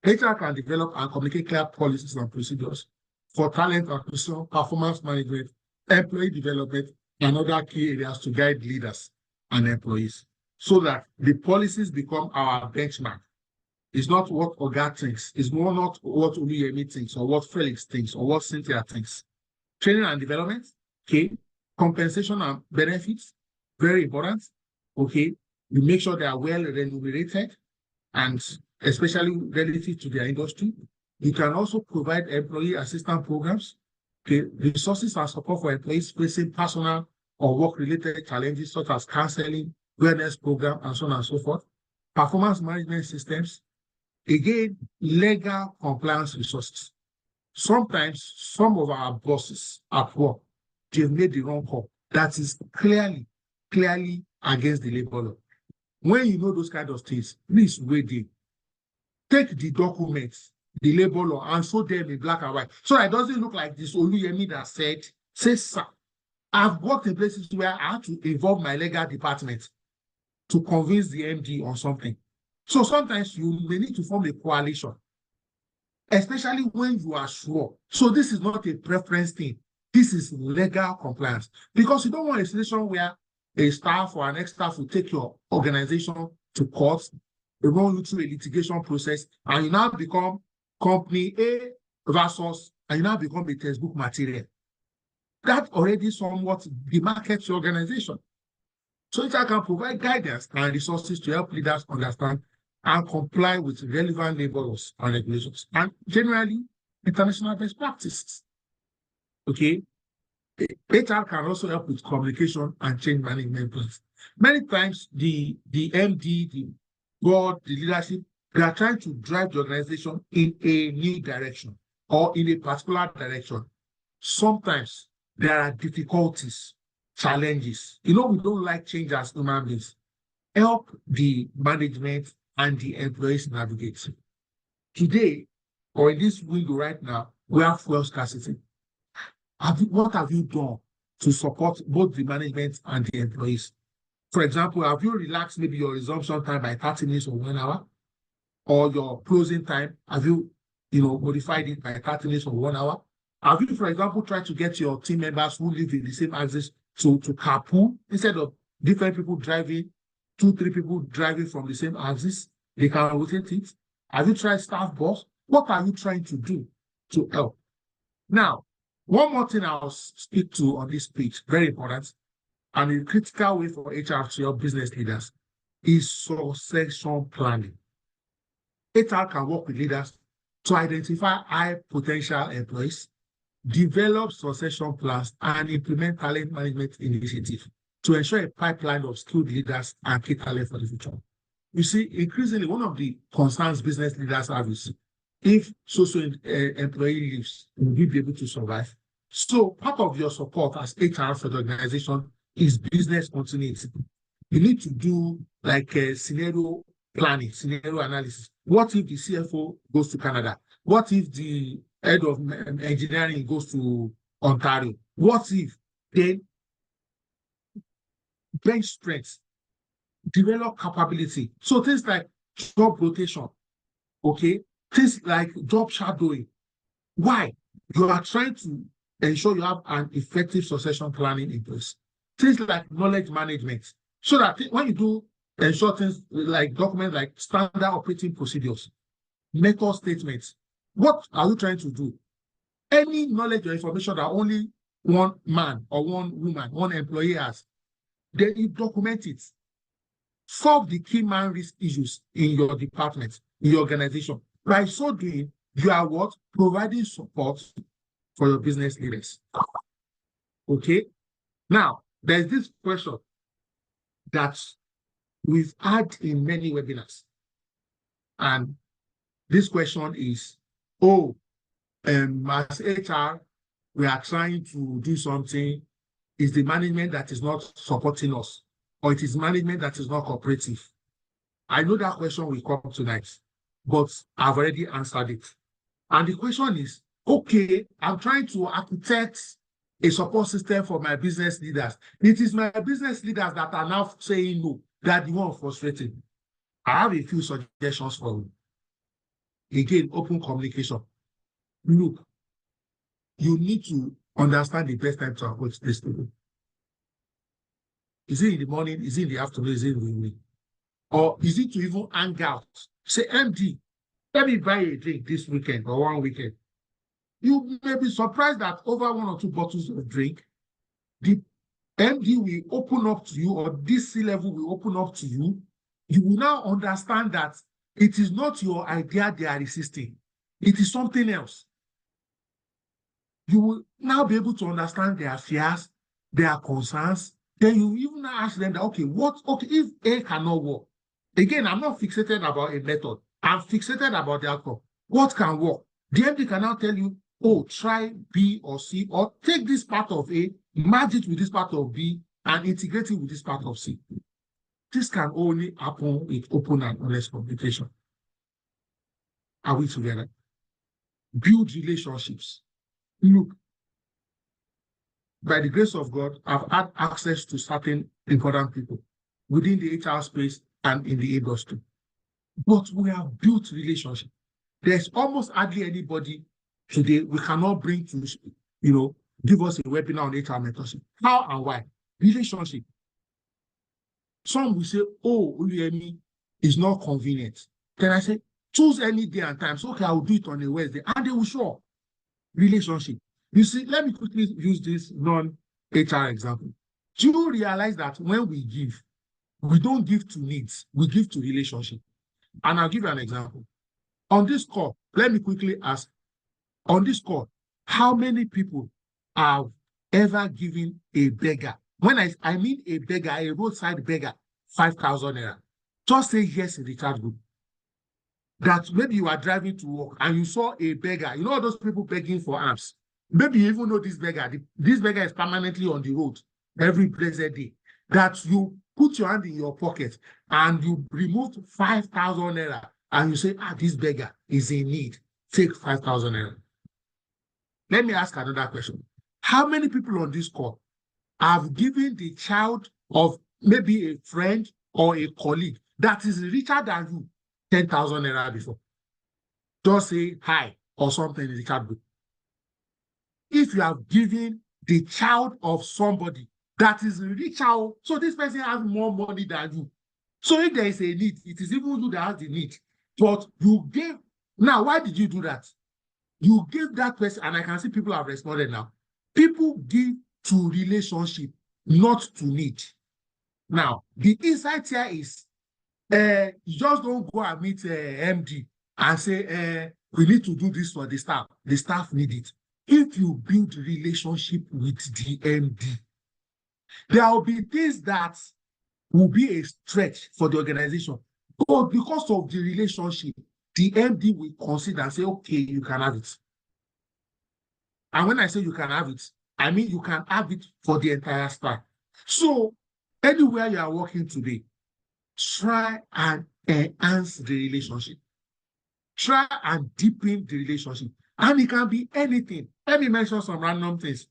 HR can develop and communicate clear policies and procedures for talent acquisition, performance management, employee development, and other key areas to guide leaders and employees, so that the policies become our benchmark. It's not what Oga thinks. It's more not what Oluyemi thinks or what Felix thinks or what Cynthia thinks. Training and development, okay. Compensation and benefits, very important, okay. You make sure they are well remunerated and especially relative to their industry. You can also provide employee assistance programs, okay. Resources and support for employees facing personal or work-related challenges such as counseling, wellness program, and so on and so forth. Performance management systems. Again, legal compliance resources. Sometimes some of our bosses at work, they've made the wrong call. That is clearly against the labor law. When you know those kind of things, please wait there. Take the documents, the labor law, and show them in black and white. So it doesn't look like this Oluyemi that say, sir, I've worked in places where I had to involve my legal department to convince the MD on something. So sometimes you may need to form a coalition, especially when you are sure. So this is not a preference thing. This is legal compliance. Because you don't want a situation where a staff or an ex-staff will take your organization to court, they run you through a litigation process, and you now become company A versus, and you now become a textbook material. That already somewhat demarcates your organization. So it can provide guidance and resources to help leaders understand and comply with relevant labor laws and regulations, and generally international best practices. Okay, HR can also help with communication and change management plans. Many times, the MD, the board, the leadership, they are trying to drive the organization in a new direction or in a particular direction. Sometimes there are difficulties, challenges. We don't like change as human beings. Help the management and the employees navigate. Today, or in this window right now, we have fuel scarcity. What have you done to support both the management and the employees? For example, have you relaxed maybe your resumption time by 30 minutes or 1 hour? Or your closing time, have you modified it by 30 minutes or 1 hour? Have you, for example, tried to get your team members who live in the same axis to carpool instead of different people driving 2, 3 people driving from the same axis. They can rotate it. Have you tried staff bus? What are you trying to do to help? Now, one more thing I'll speak to on this page, very important, and a critical way for HR to help business leaders is succession planning. HR can work with leaders to identify high potential employees, develop succession plans, and implement talent management initiatives to ensure a pipeline of skilled leaders and key talent for the future. You see, increasingly, one of the concerns business leaders have is if social employee leaves, will you be able to survive? So part of your support as HR for the organization is business continuity. You need to do like a scenario planning, scenario analysis. What if the CFO goes to Canada? What if the head of engineering goes to Ontario? What if then bench strength, develop capability? So things like job rotation, okay? Things like job shadowing. Why? You are trying to ensure you have an effective succession planning in place. Things like knowledge management, so that when you do ensure things like documents like standard operating procedures, method statements, what are you trying to do? Any knowledge or information that only one man or one woman, one employee has, then you document it. Solve the key man risk issues in your department, in your organization. By so doing, you are what? Providing support for your business leaders. Okay? Now, there's this question that we've had in many webinars. And this question is, as HR, we are trying to do something. Is the management that is not supporting us, or it is management that is not cooperative? I know that question will come tonight, but I've already answered it. And the question is, okay, I'm trying to architect a support system for my business leaders. It is my business leaders that are now saying no, that the one frustrated. I have a few suggestions for you. Again, open communication. Look, you need to understand the best time to approach this people. Is it in the morning? Is it in the afternoon? Is it in the evening? Or is it to even hang out? Say, MD, let me buy a drink this weekend or one weekend. You may be surprised that over 1 or 2 bottles of drink, the MD will open up to you, or this C-level will open up to you. You will now understand that it is not your idea they are resisting. It is something else. You will now be able to understand their fears, their concerns. Then you even ask them that, okay, if A cannot work? Again, I'm not fixated about a method. I'm fixated about the outcome. What can work? The MD can now tell you, try B or C, or take this part of A, merge it with this part of B, and integrate it with this part of C. This can only happen with open and honest communication. Are we together? Build relationships. Look, by the grace of God, I've had access to certain important people within the HR space and in the industry. But we have built relationships. There's almost hardly anybody today we cannot bring to, give us a webinar on HR mentorship. How and why? Relationship. Some will say, Uyemi is not convenient. Then I say, choose any day and time. So, okay, I will do it on a Wednesday. And they will show up. Relationship. You see, let me quickly use this non-HR example. Do you realize that when we give, we don't give to needs, we give to relationship? And I'll give you an example. On this call, let me quickly ask, on this call, how many people have ever given a beggar? When I mean a beggar, a roadside beggar, 5,000 naira. Just say yes in the chat group. That maybe you are driving to work and you saw a beggar. You know those people begging for alms. Maybe you even know this beggar. This beggar is permanently on the road every blessed day. That you put your hand in your pocket and you removed 5,000 naira and you say, this beggar is in need. Take 5,000 naira. Let me ask another question. How many people on this call have given the child of maybe a friend or a colleague that is richer than you 10,000 naira before? Just say hi or something in the chat group. If you have given the child of somebody that is richer, so this person has more money than you, So if there is a need, it is even you that has the need. But you gave, now why did you do that? You gave that person, and I can see people have responded now. People give to relationship, not to need. Now, the insight here is, you just don't go and meet MD and say, we need to do this for the staff. The staff need it. If you build relationship with the MD, there will be things that will be a stretch for the organization. But because of the relationship, the MD will consider and say, okay, you can have it. And when I say you can have it, I mean you can have it for the entire staff. So anywhere you are working today, try and enhance the relationship. Try and deepen the relationship. And it can be anything. Let me mention some random things.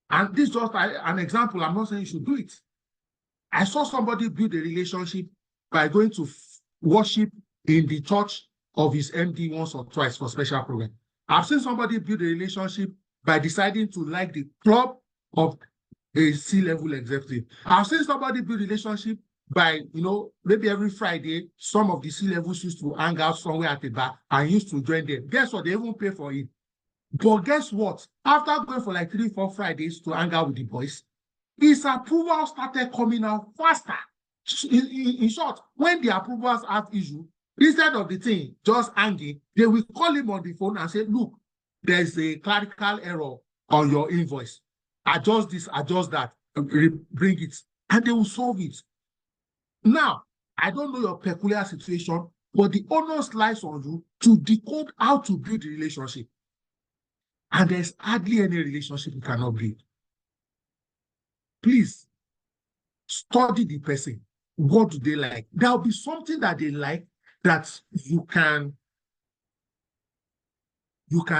And this is just an example. I'm not saying you should do it. I saw somebody build a relationship by going to worship in the church of his MD once or twice for special program. I've seen somebody build a relationship by deciding to like the club of a C-level executive. I've seen somebody build a relationship by, maybe every Friday, some of the C-levels used to hang out somewhere at the bar and used to join them. Guess what? They even pay for it. But guess what? After going for like 3-4 Fridays to hang out with the boys, his approval started coming out faster. In short, when the approvals have issue, instead of the thing just hanging, they will call him on the phone and say, look, there's a clerical error on your invoice. Adjust this, adjust that, bring it, and they will solve it. Now, I don't know your peculiar situation, but the onus lies on you to decode how to build a relationship. And there's hardly any relationship you cannot build. Please, study the person. What do they like? There'll be something that they like that you can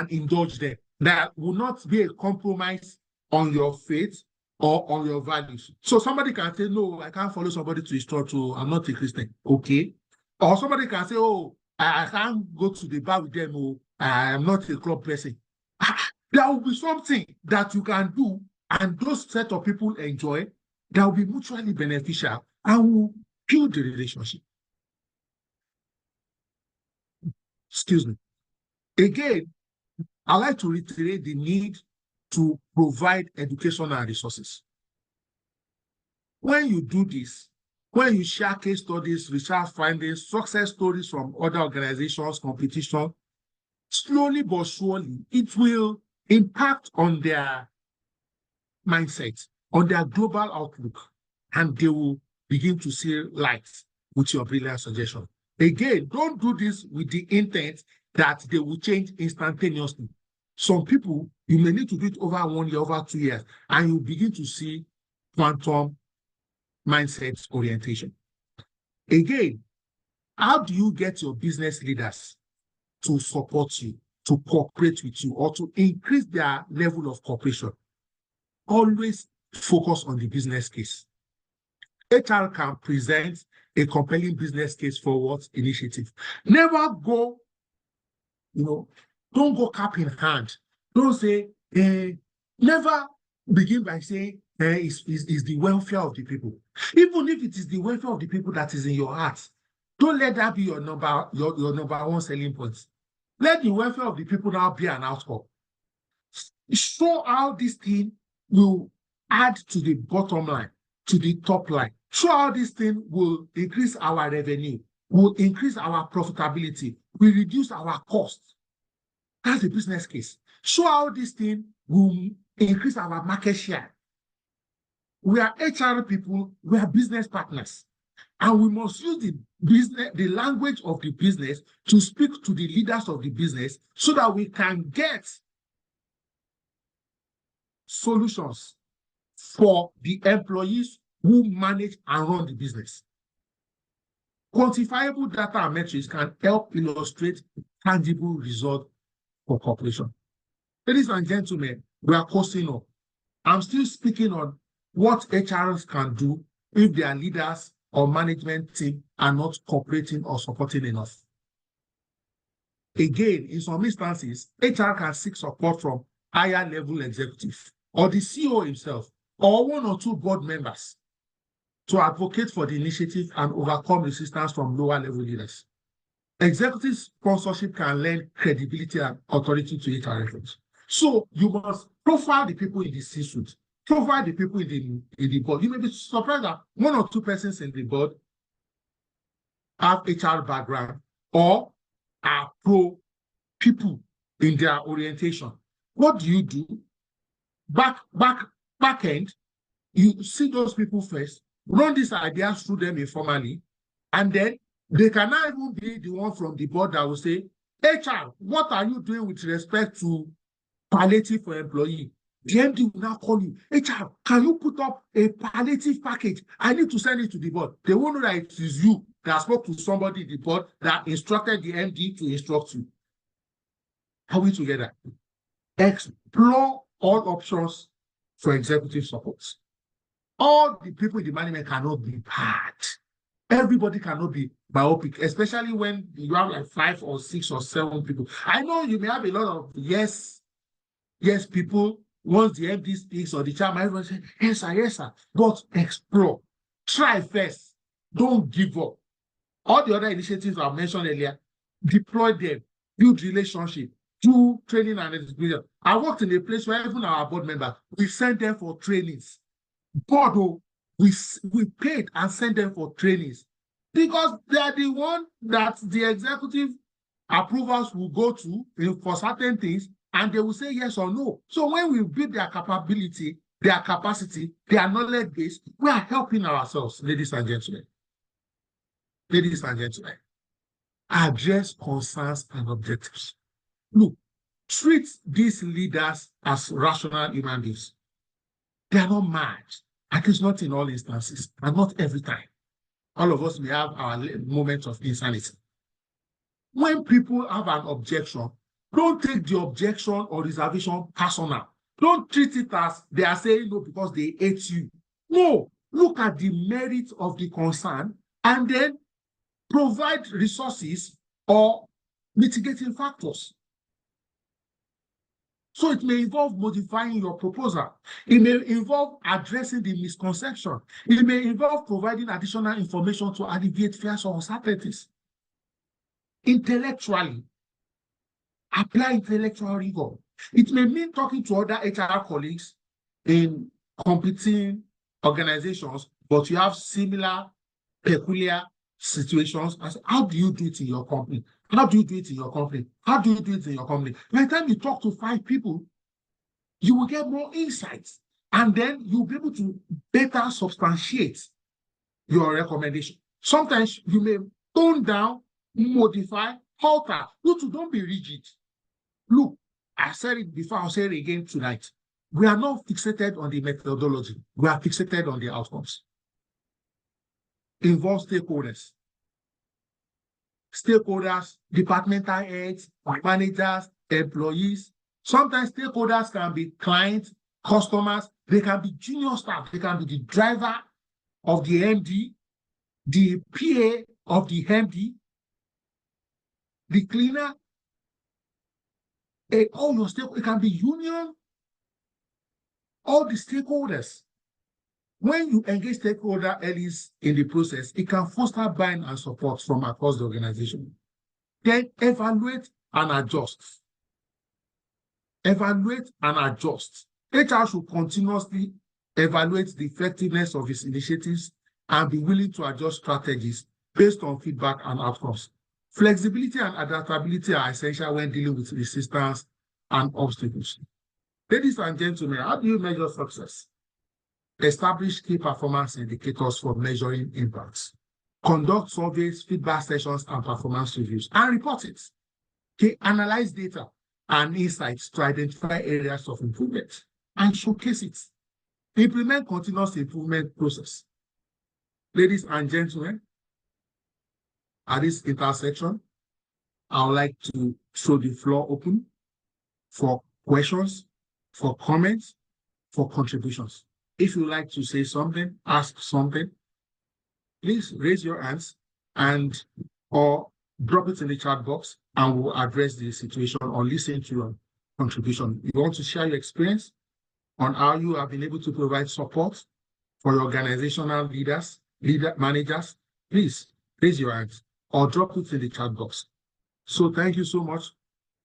indulge them. That will not be a compromise on your faith or on your values. So somebody can say, no, I can't follow somebody to his church, so I'm not a Christian. Okay. Or somebody can say, oh, I can't go to the bar with them, oh, I am not a club person. There will be something that you can do, and those set of people enjoy, that will be mutually beneficial and will build the relationship. Excuse me. Again, I like to reiterate the need to provide educational resources. When you do this, when you share case studies, research findings, success stories from other organizations, competition, slowly but surely, it will impact on their mindset, on their global outlook, and they will begin to see light with your brilliant suggestion. Again, don't do this with the intent that they will change instantaneously. Some people, you may need to do it over 1 year, over 2 years, and you begin to see quantum mindset orientation. Again, how do you get your business leaders to support you, to cooperate with you, or to increase their level of cooperation? Always focus on the business case. HR can present a compelling business case for what initiative. Never go, don't go cap in hand. Don't say, never begin by saying, is the welfare of the people. Even if it is the welfare of the people that is in your heart, don't let that be your number one selling point. Let the welfare of the people now be an outcome. Show how this thing will add to the bottom line, to the top line. Show how this thing will increase our revenue, will increase our profitability, will reduce our costs. That's the business case. Show how this thing will increase our market share. We are HR people, we are business partners, and we must use the language of the business to speak to the leaders of the business so that we can get solutions for the employees who manage and run the business. Quantifiable data and metrics can help illustrate tangible results for corporation. Ladies and gentlemen, we are closing up. I'm still speaking on what HRs can do if their leaders or management team are not cooperating or supporting enough. Again, in some instances, HR can seek support from higher level executives or the CEO himself or 1 or 2 board members. to advocate for the initiative and overcome resistance from lower level leaders. Executive sponsorship can lend credibility and authority to HR efforts. So you must profile the people in the C-suite, profile the people in the board. You may be surprised that one or two persons in the board have HR background or are pro people in their orientation. What do? Back end, you see those people first, run these ideas through them informally, and then they cannot even be the one from the board that will say, HR, what are you doing with respect to palliative for employee? The MD will now call you, HR, can you put up a palliative package? I need to send it to the board. They won't know that it is you that spoke to somebody in the board that instructed the MD to instruct you. Are we together? Explore all options for executive support. All the people in the management cannot be bad. Everybody cannot be myopic, especially when you have like 5 or 6 or 7 people. I know you may have a lot of yes people. Once the MD speaks or the chairman, everyone say, yes, sir. But explore. Try first. Don't give up. All the other initiatives I mentioned earlier, deploy them, build relationship, do training and experience. I worked in a place where even our board members, we send them for trainings. Board, we paid and sent them for trainings because they are the one that the executive approvals will go to for certain things, and they will say yes or no. So when we build their capability, their capacity, their knowledge base, we are helping ourselves, ladies and gentlemen. Ladies and gentlemen, address concerns and objectives. Look, treat these leaders as rational human beings. They are not mad, at least not in all instances, and not every time. All of us may have our moments of insanity. When people have an objection, don't take the objection or reservation personal. Don't treat it as they are saying no because they hate you. No, look at the merit of the concern and then provide resources or mitigating factors. So it may involve modifying your proposal. It may involve addressing the misconception. It may involve providing additional information to alleviate fears or uncertainties. Intellectually, apply intellectual rigor. It may mean talking to other HR colleagues in competing organizations, but you have similar, peculiar situations. How do you do it in your company? How do you do it in your company? How do you do it in your company? By the time you talk to 5 people, you will get more insights, and then you'll be able to better substantiate your recommendation. Sometimes you may tone down, modify, alter. Don't be rigid. Look, I said it before, I'll say it again tonight. We are not fixated on the methodology. We are fixated on the outcomes. Involve stakeholders. Stakeholders, departmental heads, managers, employees. Sometimes stakeholders can be clients, customers. They can be junior staff. They can be the driver of the MD, the PA of the MD, the cleaner. All your stakeholders, it can be union, all the stakeholders. When you engage stakeholder early in the process, it can foster buy-in and support from across the organization. Then evaluate and adjust. Evaluate and adjust. HR should continuously evaluate the effectiveness of its initiatives and be willing to adjust strategies based on feedback and outcomes. Flexibility and adaptability are essential when dealing with resistance and obstacles. Ladies and gentlemen, how do you measure success? Establish key performance indicators for measuring impacts. Conduct surveys, feedback sessions, and performance reviews, and report it. Okay, analyze data and insights to identify areas of improvement and showcase it. Implement continuous improvement process. Ladies and gentlemen, at this intersection, I would like to throw the floor open for questions, for comments, for contributions. If you like to say something, ask something, please raise your hands or drop it in the chat box, and we'll address the situation or listen to your contribution. You want to share your experience on how you have been able to provide support for your organizational leaders, managers, please raise your hands or drop it in the chat box. So thank you so much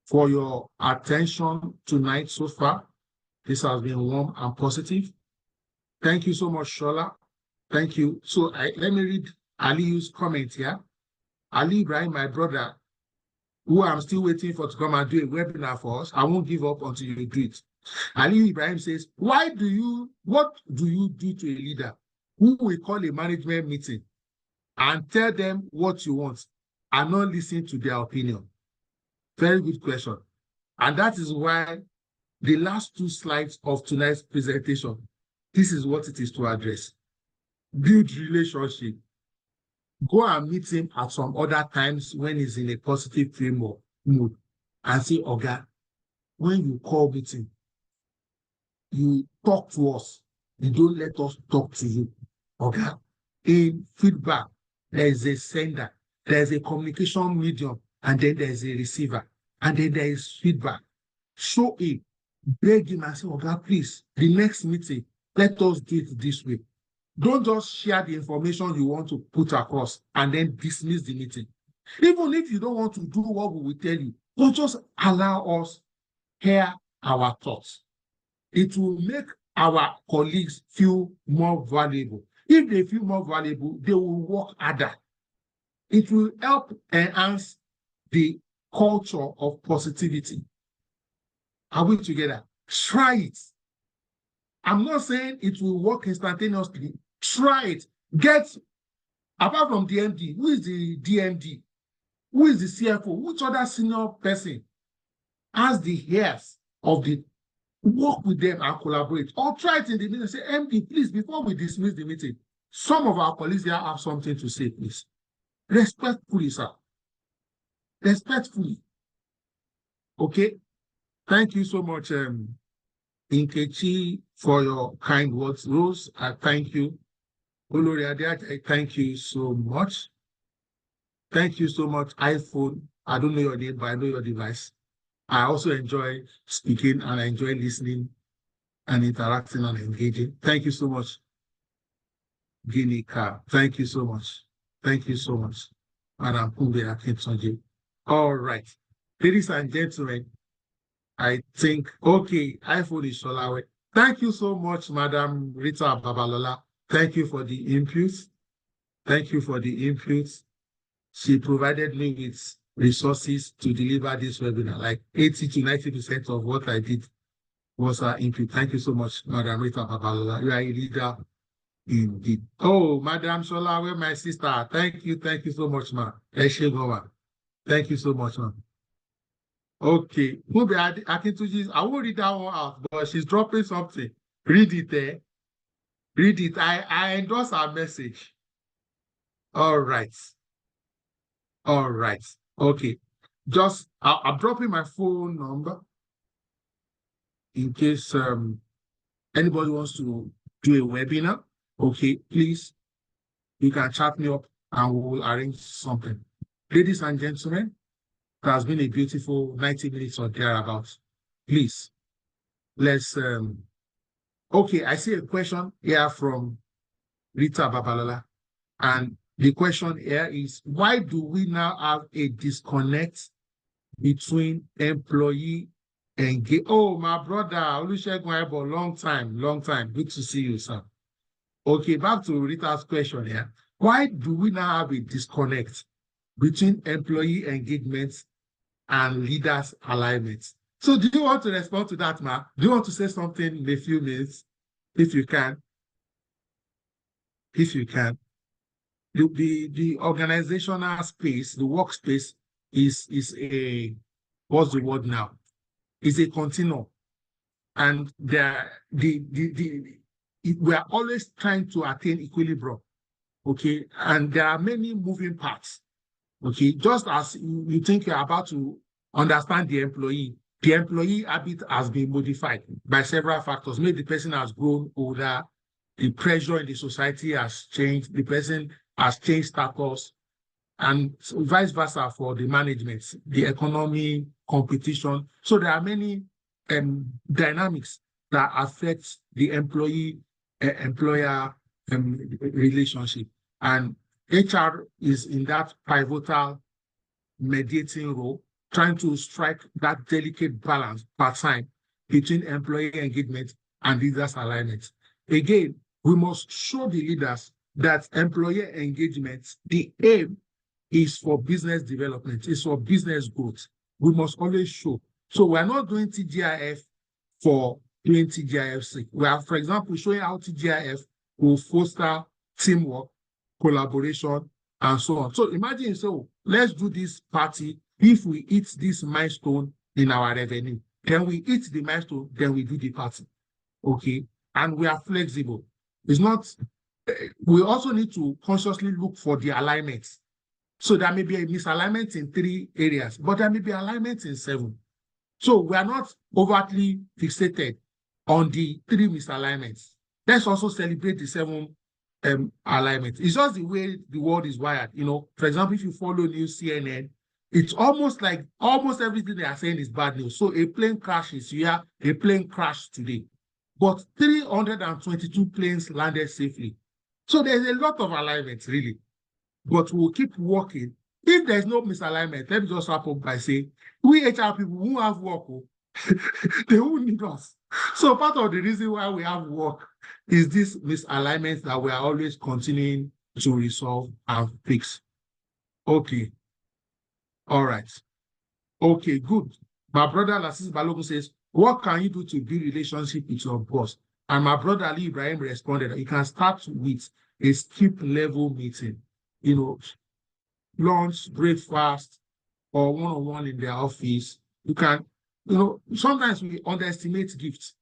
for your attention tonight so far. This has been warm and positive. Thank you so much, Shola. Thank you. So let me read Aliu's comment here. Ali Ibrahim, my brother, who I'm still waiting for to come and do a webinar for us. I won't give up until you do it. Ali Ibrahim says, what do you do to a leader who will call a management meeting and tell them what you want and not listen to their opinion? Very good question. And that is why the last 2 slides of tonight's presentation, this is what it is to address. Build relationship. Go and meet him at some other times when he's in a positive framework mood and say, Oga, when you call meeting, you talk to us. You don't let us talk to you. Oga, in feedback, there is a sender, there is a communication medium, and then there is a receiver, and then there is feedback. Show him, beg him and say, Oga, please, the next meeting, let us do it this way. Don't just share the information you want to put across and then dismiss the meeting. Even if you don't want to do what we will tell you, but just allow us hear our thoughts. It will make our colleagues feel more valuable. If they feel more valuable, they will work harder. It will help enhance the culture of positivity. Are we together? Try it. I'm not saying it will work instantaneously. Try it. Apart from DMD, who is the DMD? Who is the CFO? Which other senior person has the hairs of the work with them and collaborate? Or try it in the meeting and say, MD, please, before we dismiss the meeting, some of our colleagues here have something to say, please. Respectfully, sir. Respectfully. Okay? Thank you so much, Nkechi, for your kind words. Rose, I thank you. Olori Adeat, I thank you so much. Thank you so much, iPhone. I don't know your name, but I know your device. I also enjoy speaking and I enjoy listening and interacting and engaging. Thank you so much, Guinea Car. Thank you so much. Thank you so much, Madam Kumbe Akintonji. All right, ladies and gentlemen, I think, okay, iPhone is Sholawe. Thank you so much, Madam Rita Babalola. Thank you for the input. Thank you for the input. She provided me with resources to deliver this webinar. Like 80 to 90% of what I did was her input. Thank you so much, Madam Rita Babalola. You are a leader indeed. Oh, Madam Sholawe, my sister. Thank you so much, ma'am. Thank you so much, ma'am. Okay, I won't read that one out, but she's dropping something. Read it there. Read it. I endorse her message. All right. All right. Okay. Just I'm dropping my phone number in case anybody wants to do a webinar. Okay, please. You can chat me up and we'll arrange something. Ladies and gentlemen, it has been a beautiful 90 minutes or thereabouts. Please, let's okay, I see a question here from Rita Babalola. And the question here is, why do we now have a disconnect between employee and oh, my brother, Olusegun Aibo, long time. Good to see you, sir. Okay, back to Rita's question here. Why do we now have a disconnect between employee engagement and leaders' alignment? So do you want to respond to that, Ma? Do you want to say something in a few minutes? If you can. If you can. The organizational space, the workspace is a, what's the word now? Is a continuum. And we are always trying to attain equilibrium. Okay. And there are many moving parts. Okay. Just as you think you're about to understand the employee habit has been modified by several factors. Maybe the person has grown older, the pressure in the society has changed, the person has changed status, and vice versa for the management, the economy, competition. So there are many dynamics that affect the employee-employer relationship. And HR is in that pivotal mediating role, trying to strike that delicate balance part time between employee engagement and leaders' alignment. Again, we must show the leaders that employee engagement, the aim is for business development, is for business growth. We must always show. So we're not doing TGIF for doing TGIF's sake. We are, for example, showing how TGIF will foster teamwork, collaboration, and so on. So imagine, so let's do this party. If we hit this milestone in our revenue, then we hit the milestone, then we do the party. Okay. And we are flexible. It's not, we also need to consciously look for the alignments. So there may be a misalignment in 3 areas, but there may be alignment in 7. So we are not overtly fixated on the 3 misalignments. Let's also celebrate the 7 alignments. It's just the way the world is wired. You know, for example, if you follow news CNN, it's almost like almost everything they are saying is bad news. So a plane crashes here, a plane crashed today, but 322 planes landed safely. So there's a lot of alignments, really, but we'll keep working. If there's no misalignment, let me just wrap up by saying, we HR people who have work, they won't need us. So part of the reason why we have work is this misalignment that we are always continuing to resolve and fix. Okay. All right. Okay, good. My brother Lassis Balogun says, what can you do to build relationship with your boss? And my brother Ali Ibrahim responded that you can start with a skip level meeting, you know, lunch, breakfast, or one-on-one in their office. You can, you know, sometimes we underestimate gifts.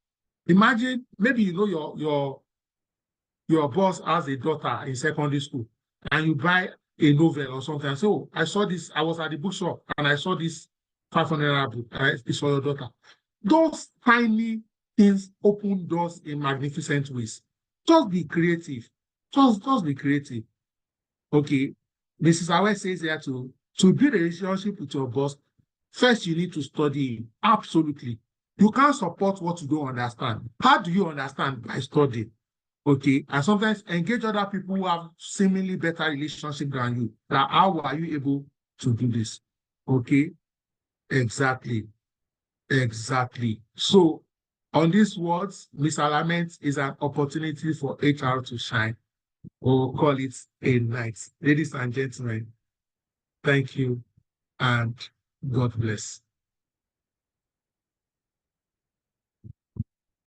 Imagine, maybe you know your boss has a daughter in secondary school, and you buy a novel or something. So I saw this, I was at the bookshop and I saw this 500 book. It's for your daughter. Those tiny things open doors in magnificent ways. Just be creative. Just be creative. Okay. Mrs. Awe says here to build a relationship with your boss, first you need to study him. Absolutely. You can't support what you don't understand. How do you understand? By studying. Okay. And sometimes engage other people who have seemingly better relationship than you. Now, how are you able to do this? Okay. Exactly. Exactly. So on these words, misalignment is an opportunity for HR to shine, or call it a night. Ladies and gentlemen, thank you and God bless.